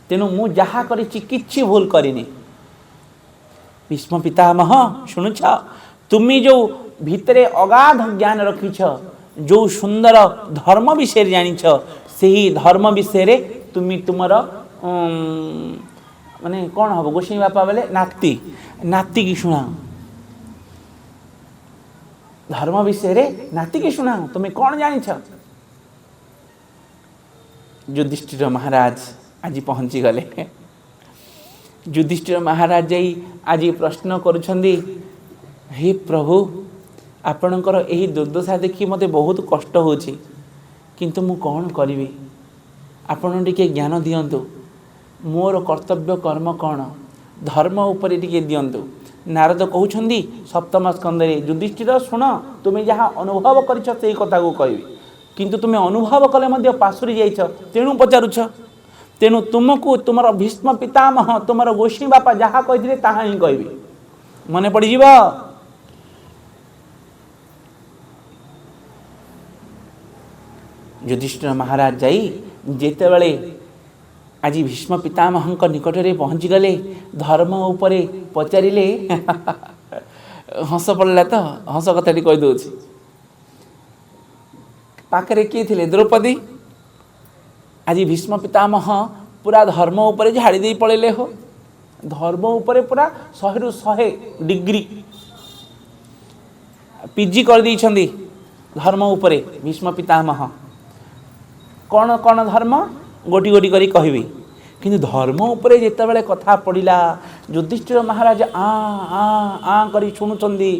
तेणु मु जहा करिछि किछि भूल करिनी। भीष्म पितामह शुणुछ तुमी जो भितरे अगाध ज्ञान रखिछ जो सुंदर धर्म विषय जानिछ सेही धर्म विषय तुमी तुमर माने कौन हम गोसाई बापा बोले नाती नाती की शुणा धर्म विषय रे नाती की शुणा तुम्हें कौन जानिछ। युधिष्ठिर महाराज आज पहुँची गले। युधिष्ठिर महाराज जाई आज प्रश्न करुछंदी हे प्रभु आपणकर यही दुर्दशा देखी मते बहुत कष्ट होछि किंतु मु कौन करिवि आपण टिके ज्ञान दियंतु मोर कर्तव्य कर्म कौन धर्म उपरे टिके दियंतु। नारद कहउछंदी सप्तम स्कंदरे युधिष्ठिर शुण तुम्हें जहाँ अनुभव करिछ सेही कथा को कहबी किंतु तुम्हें अनुभव कले मध्य पासुरी जाइछ तेणु पचारुछ। तेणु तुमको तुमर भीष्म पितामह तुमर गोसाई बापा जहाँ कही ताहा ही कहबी मने पड़ीज। युधिष्ठिर महाराज जाई जेते बेले आज भीष्म पितामह निकट में पहुँची गले धर्म उपरे पचारिले हस पड़ला तो हस कथा कहीदे पाखे किए थे द्रौपदी। आज भीष्म पितामह पूरा धर्म उपरे झाड़ी दे पड़े हो धर्म उपरे पूरा 100 रु 100 डिग्री पीजी कर दी धर्म उपरे भीष्म पितामह। कौन कौन धर्म गोटी गोटी करी कहबी किंतु धर्म उपरे जितेबाला कथा पड़ा युधिष्ठिर महाराज आ करी शुणुचंदी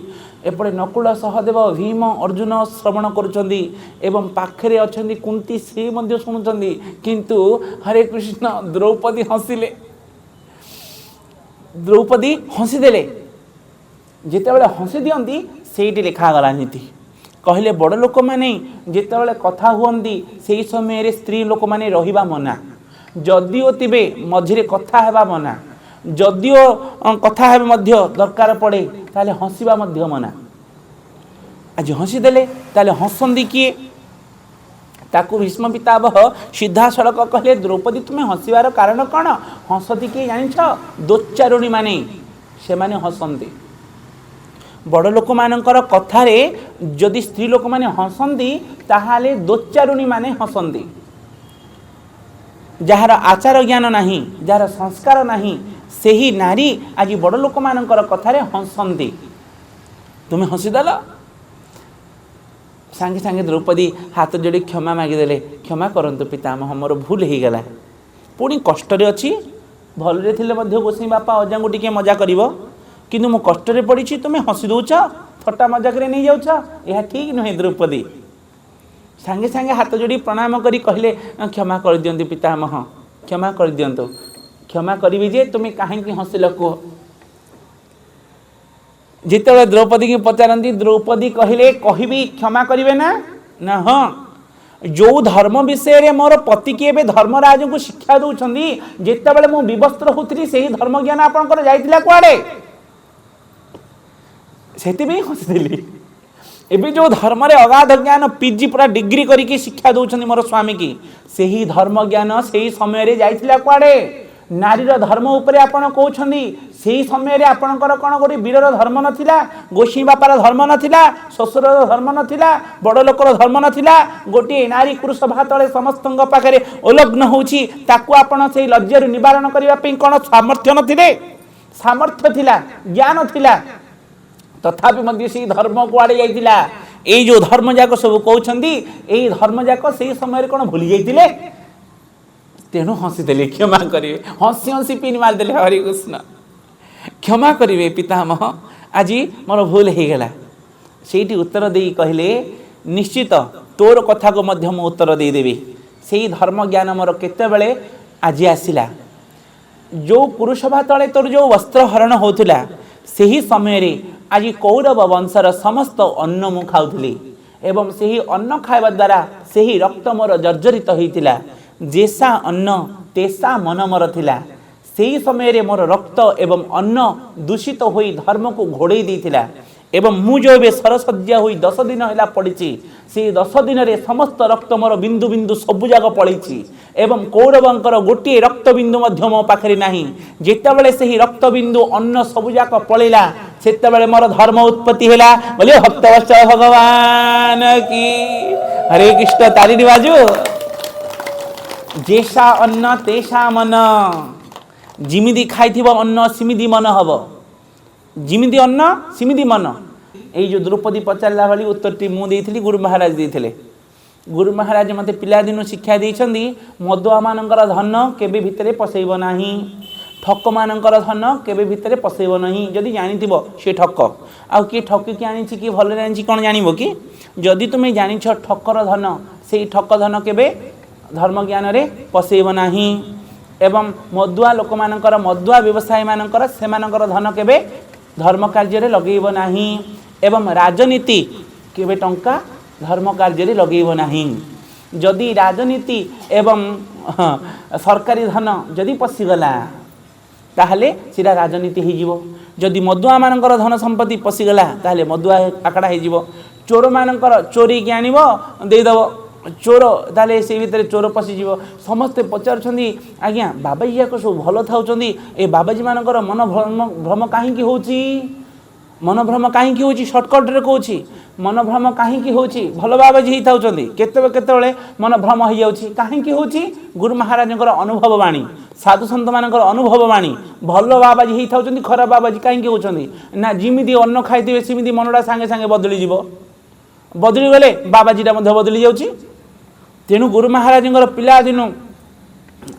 एपटे नकुल सहदेव भीम अर्जुन श्रवण करुचंदी एवं पाखरे अछंदी कुंती से मध्य शुणुचंदी किंतु हरे कृष्ण द्रौपदी हसिले द्रौपदी हसीदेले जितेबाला हसी दियंती सेठी लिखागला नीति कहले बड़ लोक मैंने जितेबाला कथा हुअंती से समय स्त्री लोक मैंने रहिबा मना जदिओ तिबे मझिरे कथा हेबा मना जदिओ कथा हेबे मध्य दरकार पड़े ताले हसीबा मध्य मना। आज हसीदेले ताले हसंदी किए ताकू भीष्म पितामह सीधा सड़क कहले द्रौपदी तुम्हें हसीबार कारण कौन हसती किए जानिछ दोच्चारुणी माने से माने हसंती बड़ लोक मानकर कथारे जदि स्त्री लोक माने हसंती ताहाले दोच्चारुणी माने हसंती जार आचार ज्ञान नहीं जार संस्कार नहीं से ही नारी आज बड़ लोक मानकर कथारे हसंती तुम्हें हसीदेल सांगे सांगे द्रौपदी हाथ जोड़ी क्षमा मागिदेले क्षमा करंतु पितामह मोर भूल हो गला पुणी कष्ट अच्छी भलरे थिले मध्य गोसाई बापा अजांगु टिके मजा करिवो किंतु मो कष्ट पड़ी तुम्हें हसी दौच थट्टा मजाक नहीं जाऊछ यह ठीक नुहे द्रौपदी सांगे सांगे हाथ जोड़ी प्रणाम करी कहले क्षमा कर दियंतु पितामह क्षमा कर दियंतु क्षमा करी जे तुम्हें कहीं हसिल कह जिते द्रौपदी की पचारती द्रौपदी कहले कहबी क्षमा करेंगे ना हाँ जो धर्म विषय में मोर पति की एवं धर्मराज को शिक्षा दौरान जिते बड़े मुझे विवस्त्र होती से धर्म ज्ञान आपंकर जाइला कुआड़े से हसीदेली एवं जो धर्म रे अगाध ज्ञान पीजी पूरा डिग्री करके शिक्षा दौरान मोर स्वामी की से ही धर्म ज्ञान से समय जाइला कुआड़े नारीर धर्म उपरे आपण कहउछंदी सेही समय रे आपणकर कोन गोटे वीरर धर्म नथिला गोसी बापार धर्म नथिला ससुरर धर्म नथिला बड़ लोकर धर्म नथिला गोटे नारी पुरुष भातले समस्तଙ୍କ पाखरे उलग्न होउची ताकू आपण सेही लज्जार निवारण करिवा पे कोन सामर्थ्य नथिले सामर्थ्य थिला ज्ञान थिला तथापि मध्य सेही धर्म कुआडे जाइतिला एई जो धर्म जाक सब कहउछंदी एई धर्म जाक सेही समय रे कोन भूली जाइतिले तेणु हसीदेले क्षमा करेंगे हसी हसी पिन मारिदेले हरे कृष्ण क्षमा करेंगे पितामह आज मोर भूल हो गला से उत्तर दे कहले निश्चित तोर कथा को मध्य मु उत्तर देदेवी से धर्म ज्ञान मोर केतेबेले आज आसला जो पुरुष भातले तोर जो वस्त्र हरण होता से ही समय आज कौरव वंशर समस्त अन्न मु खाऊली एवं से ही अन्न खाଇବା द्वारा से ही रक्त मोर जर्जरित होता जेसा अन्न तेसा मन मोर थिला से ही समय रे मोर रक्त एवं अन्न दूषित होई धर्म को घोड़े देथिला एवं मु जो बे सरसज्जा होई 10 दिन हैला पड़िछि से 10 दिन रे समस्त रक्त मोर बिंदु बिंदु सब जाग पड़िछि एवं कौरवंकर गोटे रक्त बिंदु मध्य मो पाखरे नाही जेतेबेले से ही रक्त बिंदु अन्न सब जाक पळेला सेतेबेले मोर धर्म उत्पत्ति हैला बोले भक्तवत्सल भगवान की हरे कृष्ण तारी बाजू जेसा अन्न तेसा मन जिमिदी खाई अन्न सिमिदी मन हम जिमिदी अन्न सिमिदी मन यही जो द्रौपदी पचारा भाई उत्तर मुझे गुरु महाराज देते गुरु महाराज मत पिलादिन शिक्षा देते मदुआ मानकर धन केबे भितरे पसैब नाही ठक मानकर धन केबे भितरे पसैब नहीं जदि जानी से ठक आउ किए ठकिकी आनी कि भल आनी कौन जानव कि जदि तुम्हें जानिछ ठकर धन से ठक धन केबे धर्म ज्ञान रे पसैब नाही एवं मदुआ लोक मानकर मदुआ व्यवसायी मानकर से मानकर धन केबे धर्म कार्य रे लगेइब नाही एवं राजनीति केबे टंका धर्म कार्य रे लगेइब नाही जदि राजनीति एवं सरकारी धन जदि पशिगला ताहले सिरा राजनीति हो जिवो जदि मदुआ मानकर धन संपत्ति पशिगला ताहले मदुआ आकड़ा हो जिवो चोर मानकर चोरी के आनिबो देइदबो चोर ताले से भितर चोर पशिज समस्ते पचारुंट आज्ञा बाबाजी जाक सब भल था ए बाबाजी मानकर मन भ्रम कहीं होची मनोभ्रम कहीं होची शॉर्टकट रे कहूची मनोभ्रम कहीं होची भल बाबाजी ही थाउचंदी केते मनोभ्रम हो जाउची कहीं होची गुरु महाराजंकर अनुभव वाणी साधु संत मानकर अनुभव वाणी भल बाबाजी ही थाउचंदी खराब बाबाजी कहीं होचंदी ना जिमिदी अन्न खाइथिबे सिमिदी मनडा संगे संगे बदली जीवो बदली गले बाबाजीटा मध्य बदली जाउची तेणु गुरु महाराजंकर पिला दिनु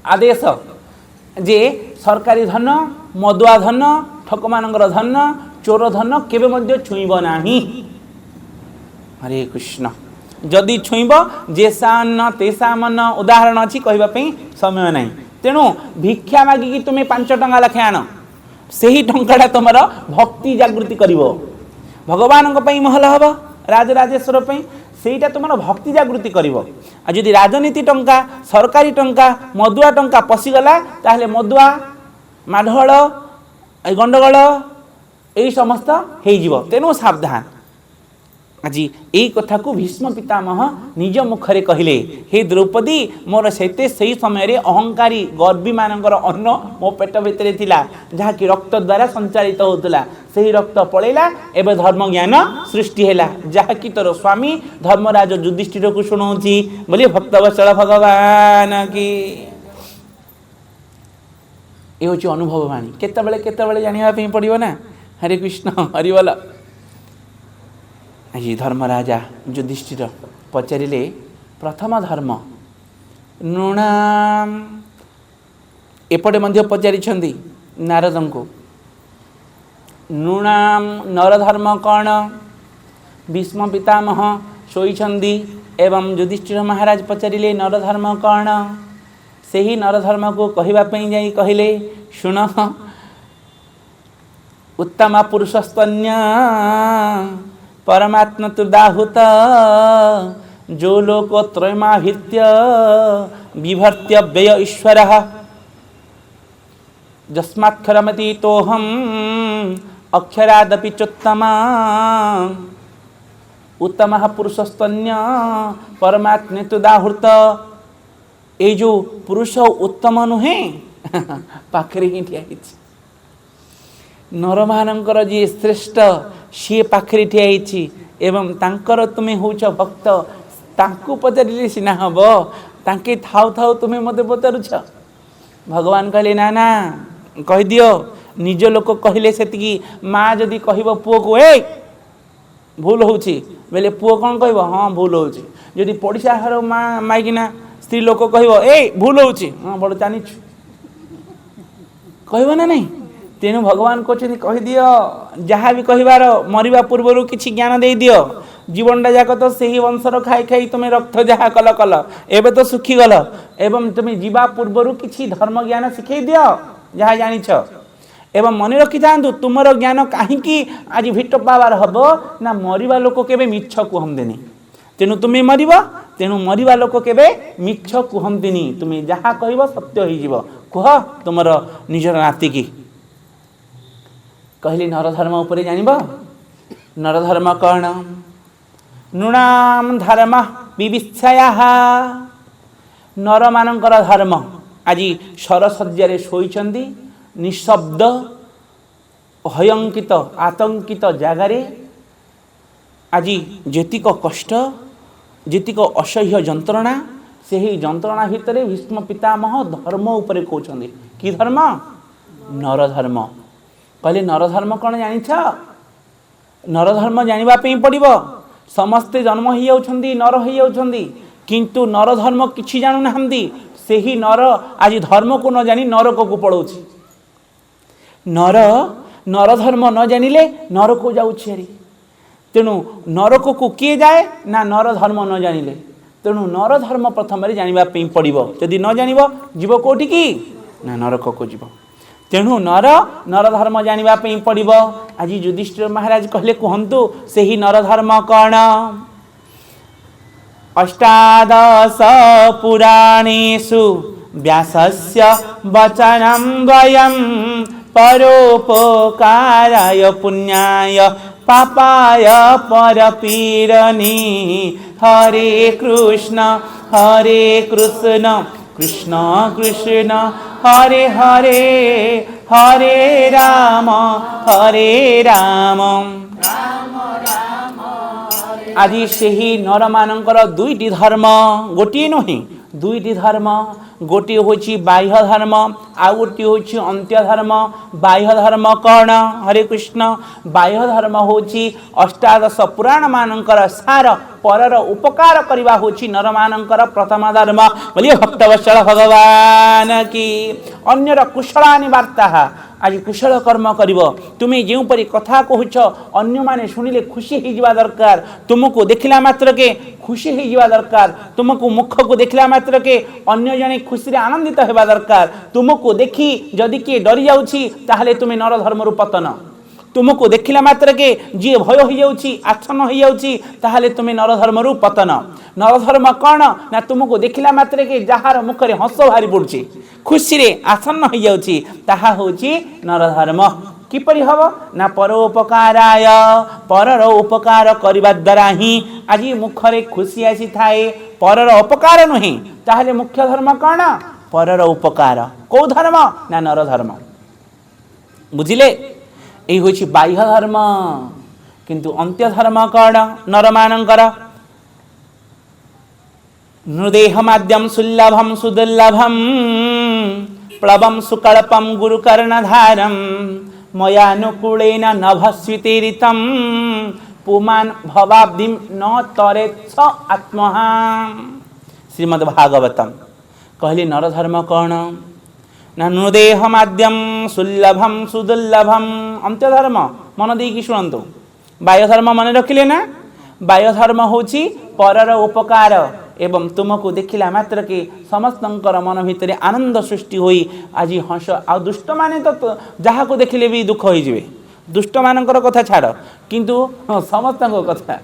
आदेश जे सरकारी धन मदुआ धन ठक मानकर धन चोर धन केबे मध्य छुईब नाही हरे कृष्ण जदि छुईब जेसा न तेसा मन उदाहरण अच्छी कहवाई समय ना तेणु भिक्षा मागिकी तुम्हें 5 टंका लाखे आण से ही टंकाटा तुम भक्ति जागृति कर भगवान महल हम राजराजेश्वर सेटा तुम भक्ति जागृति कर जदि राजनीति टंका सरकारी टंका मदुआ टंका पशिगला ताहले मदुआ माढ़ गंडगोल यही समस्त हो तेणु सावधान आज यही कथा को भीष्म पितामह निज मुखरे कहले हे द्रौपदी मोर सेते सही समय रे अहंकारी गर्वी मानकर अन्न मो पेट भितर थिला जहा कि रक्त द्वारा संचालित होतला सही रक्त पळेला एबे धर्म ज्ञान सृष्टि हैला जहा कि तोर स्वामी धर्मराज युधिष्ठिर को सुनाउची बोली भक्तवत्सल भगवान की ये हूँ अनुभव वाणी केतबेले जाना पड़ो ना हरे कृष्ण हरिबोल आज धर्मराजा युधिष्ठिर पचारे प्रथम धर्म नृणाम एपटे मध्य पचारि नारद को नृणाम नरधर्म कौन भीष्म पितामह शोइछन्दी एवं युधिष्ठिर महाराज पचारे नरधर्म कौन से ही नरधर्म को कहवाई जाई कहले शुण उत्तम पुरुषस्तन्य परमात्म तुदाहुत जो लोक त्रयमाभित्य विभर्त्य व्यय ईश्वर जस्मात्क्षरमति तोहम अक्षरादपि चोत्तमा उत्तम पुरुषस्तन्य परमात्म तुदाहुत ये जो पुरुष उत्तम नुहे पाखरे ही ठिया नर मानकर जी श्रेष्ठ सी पाखरे ठिया एवं तांकर तुम्हें होच भक्त तांकु पचारे सीना हम तांके थाउ थाउ तुम्हें मत पचारुछ भगवान कहले ना ना कह दियो निज लोक कहले से माँ जदि कह पुओ को ए भूल होची बेले पुओ कौन कह हाँ भूल होची जदि पड़िशा घर माँ माइकिना स्त्री लोक कह ए भूल होची हाँ बड़ जानिछु कहब ना नहीं तेणु भगवान कहते कह दियो जहाँ भी कहबार मरिबा पूर्व किसी ज्ञान दे दियो जीवनटा जाक तो सही वंशर खाई खाई तुम्हें रक्त जहाँ कल कल एबे तो सुखी गल एवं तुम्हें जीवा पूर्व किसी धर्म ज्ञान शिखई दियो जहाँ जानिछ एवं मन रखि था तुमर ज्ञान कहीं आज भिट पावार हम ना मरिबा लोक केबे मिछ कहतेनि तेणु तुम्हें मरिब तेणु मरिबा लोक केबे मिछ कहतेनि तुम्हें जहाँ कह सत्य हो कह तुमर निजर नाती की कहली नरधर्म उपरे जानिब नरधर्म कौन नृणाम धर्म विविच्छया नर मानकर धर्म आज सरसज्जा शोइछन्दी निशब्द भयंकित आतंकित जगार आज जेतिक कष्ट जेतिक असह्य जंत्रणा से ही जंत्रणा भितर भीष्म पितामह धर्म उपरे कहउछन्दी कि धर्म नरधर्म कहले नरधर्म कौन जानिछ नरधर्म जानिबापी पड़िबो समस्ते जन्म हो जाउछन्दी नर हो जाउछन्दी किंतु नरधर्म किछि जानु नाहंदी से ही नर आज धर्म को न जानी नरक को पड़ोछि नर नरधर्म न जानिले नरक को जाउछि हेरी तेणु नरक को किए जाए ना नरधर्म न जानिले तेणु नरधर्म प्रथम जानिबापी पड़िबो जदि न जानिबो जीव कोठी की ना नरक को जीव तेणु नरधर्म जानिबापी पड़िबो आज युधिष्ठिर महाराज कहले कहंतु से ही नरधर्म कौन अष्टादश पुराणेषु व्यासस्य वचनं द्वयं परोपकाराय पुण्याय पापाय परपीडने हरे कृष्ण कृष्ण कृष्ण हरे हरे हरे राम आज से नर मानकर दुईटी धर्म गोटे नुहे दुईटी धर्म गोटे हूँ बाह्य धर्म आउ गोटे हूँ अंत्य धर्म बाह्य धर्म कौन हरे कृष्ण बाह्य धर्म हूँ अष्टादश पुराण मानकर सार परर उपकार करने हूँ नर मानकर प्रथम धर्म बोलिए भक्तवत्सल भगवान की अन्यर कुशलानि वार्ता आज कुशल कर्म कर तुम्हें जो परी कथा कहूच अन्य माने शुणिले खुशी हो दरकार तुमको देखला मात्र के खुशी हो दरकार तुमको मुख को देखला मात्र के अन्य जने खुशी आनंदित होगा दरकार तुमको देखी जदि किए डरी जाऊँगी ताहले तुम्हें नर धर्म पतन तुमको देखला मात्र के जी भय हो जाऊँगी आच्छन्न हो जाऊँगी ताहले तुम्हें नरधर्म पतन नरधर्म कौन ना तुमको देखला मात्र के जार मुखरे हस बाहरी पड़ुଛି खुशी रे आसन्न हो जाऊँगी ताहा होची नरधर्म किपरि हब ना परोपकाराय परर उपकार करने द्वारा ही आज मुखरे खुशी आसी थाए परर उपकार नुहे ताहले मुख्य धर्म कौन परर उपकार कौ धर्म ना नरधर्म बुझिले यही हूँ बाह्य धर्म किंतु अंत्य धर्म कौन नर मानकर नृदेहमाद्यम सुलभम सुदुर्लभम प्लवम सुकल्पम गुरुकर्णधारम मयानुकूलेन नभस्वितीरितम पुमान भवाब्धिम न तरेत्स आत्महा श्रीमद्भागवतम कहली नरधर्म कौन ना नृदेहमाद्यम सुलभम सुदुर्लभम अंत्य धर्म मन देकी शुणु बाह्य धर्म मन रखिले ना बाह्य धर्म होची परर उपकार एवं तुमको देखला मात्र के समस्त मन भितर आनंद सृष्टि होई आज हंस आ दुष्ट माने तो जहाँ को देखिले भी दुख हो जाए दुष्ट मानकर कथा छाड़ किंतु समस्त कथा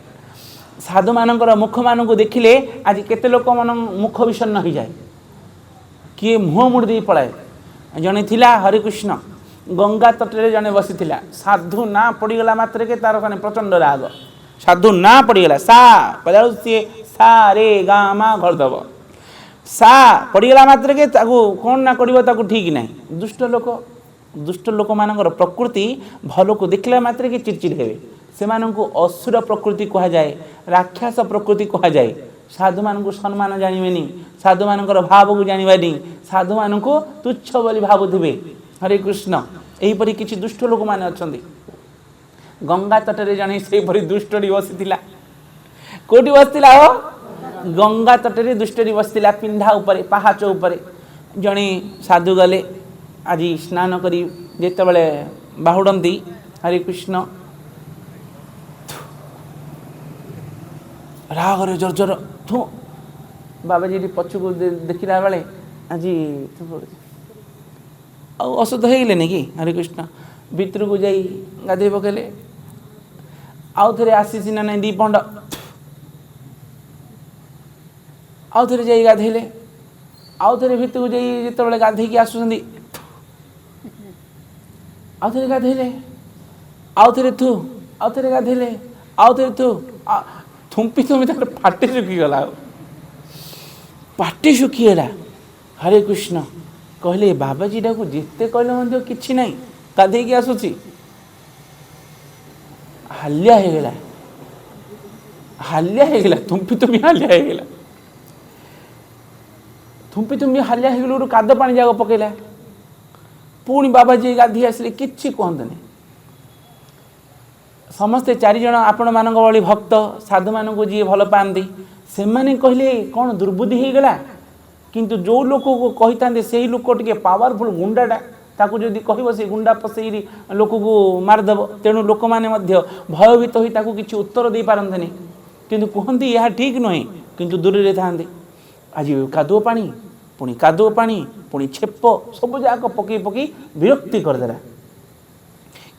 साधु मानकर मुख मान को देखिले आज केते लोक मन मुख विषन्न हो जाए किए मुँह मुड़ दे पलाए जने थिला हरिकृष्ण गंगा तटे जने बसी साधु ना पड़गला मात्र के तार प्रचंड राग साधु ना पड़गला सा कहला सी सा रे गा मा घरदब सा पड़गला मात्र के कौन ना कर ठीक ना दुष्ट लोक मानकर प्रकृति भल को देखला मात्र के चिड़चिड़ हे से असुर प्रकृति कह जाए राक्षस प्रकृति कह जाए साधु मान को सम्मान जानवे साधु मान भाव को जानवानी साधु मान को तुच्छ बोली भावुवे हरे कृष्ण यहीपरि किसी दुष्ट लोक मैंने अच्छा गंगा तटरे जने से दुष्टी बसी कौटी बसला हो गंगा तटरे दुष्टी बसला पिंढा उपरे पहाच उपरे जड़े साधु गले आज स्नान करी जिते बाहुड़ती हरे कृष्ण रागर जर्जर थू बाबाजी पछक देखला बेले आज अशुद्ध हो गले कि हरे कृष्ण भितर को जाई गाधे पकेले आउ थे आसी ना नहीं दीपंड आउ थे जा गाधेले आउ थे भितर को जाई जो गाधे आसुँच आउ थे गाधेले आउ थे थू आउ थे गाधेले आउ थे थू थुम्पी थुम्पी पाटी शुखीगला पाटी शुखीगला हरे कृष्ण कहले बाबाजी को जिते कहले कि ना गाधे आसूसी हालिया होगला थुम्पी थुम्पी हालिया होगला थुम्पी थुम्पी हालिया होगलु काद पानी जाग पकेला पुणी बाबाजी गाधी आसिले किछि कहतनी समस्ते चारिज आपण मान भली भक्त साधु मान को जी भल पाती से मैंने कहले कौन दुर्बुद्धि हो गला किंतु जो लोक को कही था से लोक टे पावरफुल गुंडाटा ताकू जदि कह से गुंडा पसई लोक को मारदेव तेणु लोक मैंने भयभीत हो किसी उत्तर दे पारते किंतु कहती यह ठीक नुहे किंतु दूर रे था आज कादुओ पानी पुणी कादुओ पानी पुणी छेप सब जाक पकई पकई विरक्ति करदेला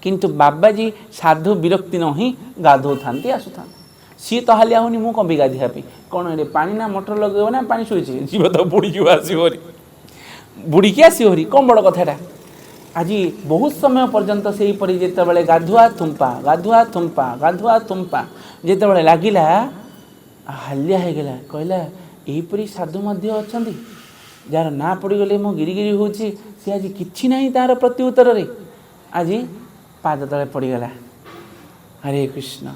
किंतु बाबाजी साधु विरक्ति न ही गाधो था आसुता सी तो हालिया होनी मु कम गाधियापी कौन ये पानी ना मोटर लगे ना पानी शुचे जीव तो बुड़ी की आसोरी बुड़ी की आसोरी कम बड़ कथाटा आज बहुत समय पर्यंत से जिते गाधुआ थुंपा जिते लगिला हालिया होगला कहला यहीपरी साधु अच्छा जार ना पड़गले मो गिरिगिरी हूँ सी आज कि ना तार प्रति उत्तर में आज पाद तले पड़गला। हरे कृष्ण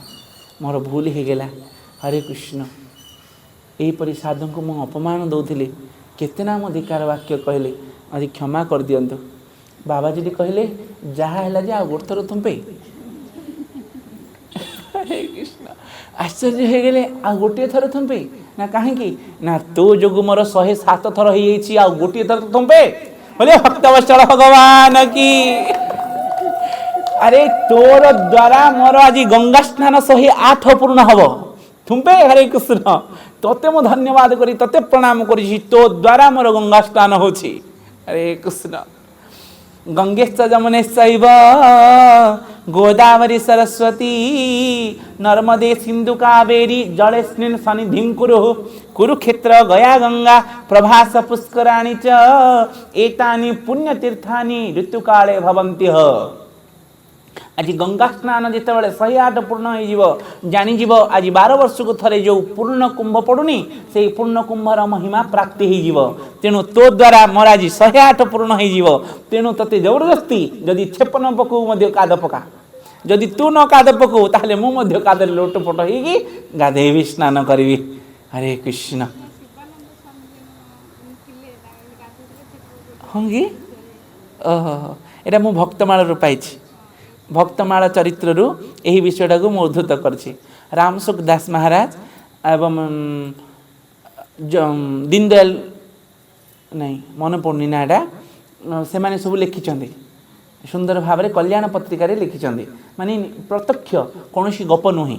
मोर भूल हो गला। हरे कृष्ण यहीपरि साधु को मुझे अपमान दौली केतना मो धिकार वाक्य कहले आज क्षमा कर दियंतु। बाबाजी कहले जहाँ है आ गोटे थर थुंपे। हरे कृष्ण आश्चर्य हो गले आ गोटे थर थुंपे ना कहीं ना तो जो मोर 107 थर हो गोटे थर थुंपे बोले भक्तवत्सल भगवान की। अरे तोर द्वारा मोर आज गंगा स्नान 108 पूर्ण हम थुंपे। हरे कृष्ण तोते मो धन्यवाद करी तोते प्रणाम करी तो द्वारा मोर गंगा स्नान हो। हरे कृष्ण गंगेश्च जमुनेश्चैव गोदावरी सरस्वती नर्मदे सिंधु कावेरी जलेस्मिन् सन्निधिं कुरुः कुरुक्षेत्र गया गंगा प्रभास पुष्कराणि च एतानि पुण्यतीर्थानि ऋतुकाले भवन्त्यः। आज गंगा स्नान जिते बड़े 108 पूर्ण हो जानीज आज 12 वर्ष को थरे जो पूर्ण कुंभ पड़ुनी से पूर्ण कुंभर महिमा प्राप्ति हो। तेणु तो द्वारा मोर आज 108 पूर्ण हो। तेणु तते जबरदस्ती जदि छेप न पकऊ काद पका जदि तू न काद पकऊ ताहले मु काद लोटपट हो गाधेबी स्नान करी। हरे कृष्ण हाँ कि ओहो एटा मु भक्तमाल पाई भक्तमाला चरित्र यही विषयटा को उद्धृत करछि। रामसुख दास महाराज एवं दीनदयाल नहीं मन पड़नी नाटा से माने सब लिखिं सुंदर भाव में कल्याण पत्रिका लिखिं माने प्रत्यक्ष कौन गप नुहे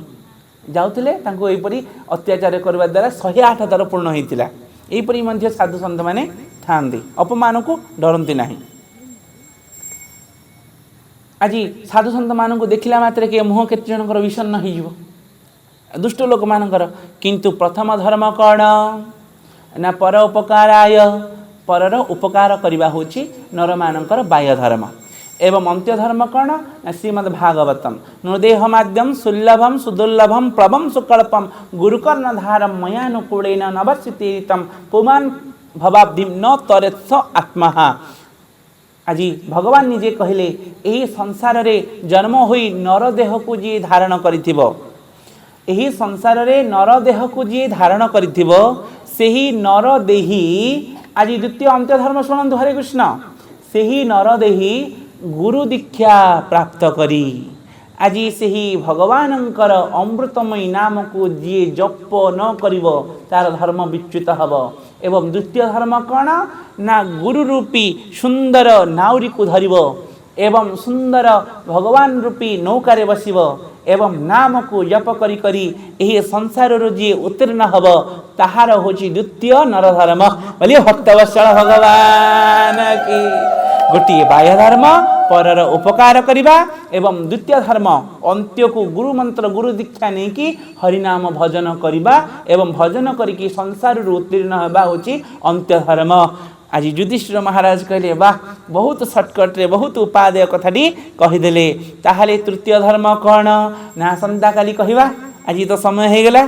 जाऊले यहीपरी अत्याचार करने द्वारा 108 थर पूर्ण होता। यहीपरी साधु सन्त मैंने था अपमान को डरती ना। आज साधु सन्त मान को देखला मात्र के मुह केत जनकर विषन्न हो दुष्ट लोक मानकर किंतु प्रथम धर्म कौन ना पर उपकाराय परर उपकार करवा होची नर मानकर बाह्य धर्म एवं अंत्य धर्म कौन ना श्रीमद् भागवतम नृदेहमाद्यम सुलभम सुदुर्लभम प्रभम सुकल्पम गुरुकर्णधारम मयानुकूलेन नवस्यतीतम पुमान भवाब्धिम न तरेत्स आत्मा। आज भगवान निजे कहले यही संसार रे जन्म हुई नर देह को जी धारण करिथिबो यही संसार रे नर देह को जी धारण करिथिबो सेही नर देही आज द्वितीय अंत्य धर्म शुणु। हरे कृष्ण सेही नर देही गुरु दीक्षा प्राप्त करी आज सेही भगवानंकर अमृतमयी नाम को जी जप न करिवो तार धर्म विच्युत हब। एवं द्वितीय धर्म कौन ना गुरु रूपी सुंदर नाउरी को धरिव एवं सुंदर भगवान रूपी नौकार बसिव एवं नाम को जप करी करी यही संसार जी उत्तीर्ण हब ताहार होची द्वितीय नरधर्म। बोलिए भक्तवत्सल भगवान की। गोटे बाह्य धर्म परर उपकार करिबा एवं द्वितीय धर्म अंत्य को गुरु मंत्र गुरु दीक्षा नहीं कि हरिनाम भजन करिबा एवं भजन करिकी संसार उत्तीर्ण होबा होची अंत्य धर्म। आज युधिष्ठिर महाराज कहले वाह बहुत सर्टकट रे बहुत उपादेय कथाटी कहीदेले। ताहले तृतीय धर्म कौन ना आसंता काली कहवा आज तो समय हो गला।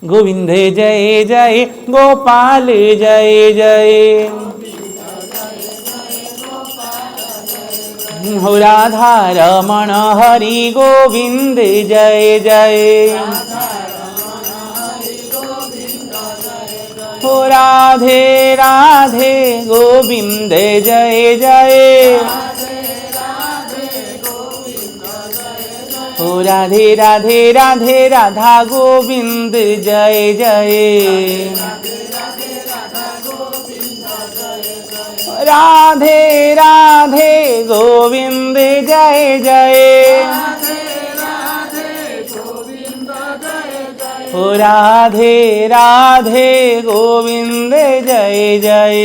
गोविंदे जय जय गोपाल जय जय हो राधा रमण हरि गोविंद जय जय हो राधे राधे गोविंद जय जय हो राधे राधे राधे राधा गोविंद जय जय राधे राधे गोविंद जय जय हो राधे राधे गोविंद जय जय।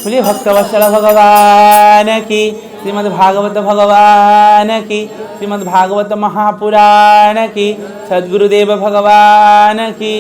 बोलिए भक्तवत्सल भगवान की। श्रीमद् भागवत भगवान की। श्रीमद् भागवत महापुराण की। सद्गुरुदेव भगवान की।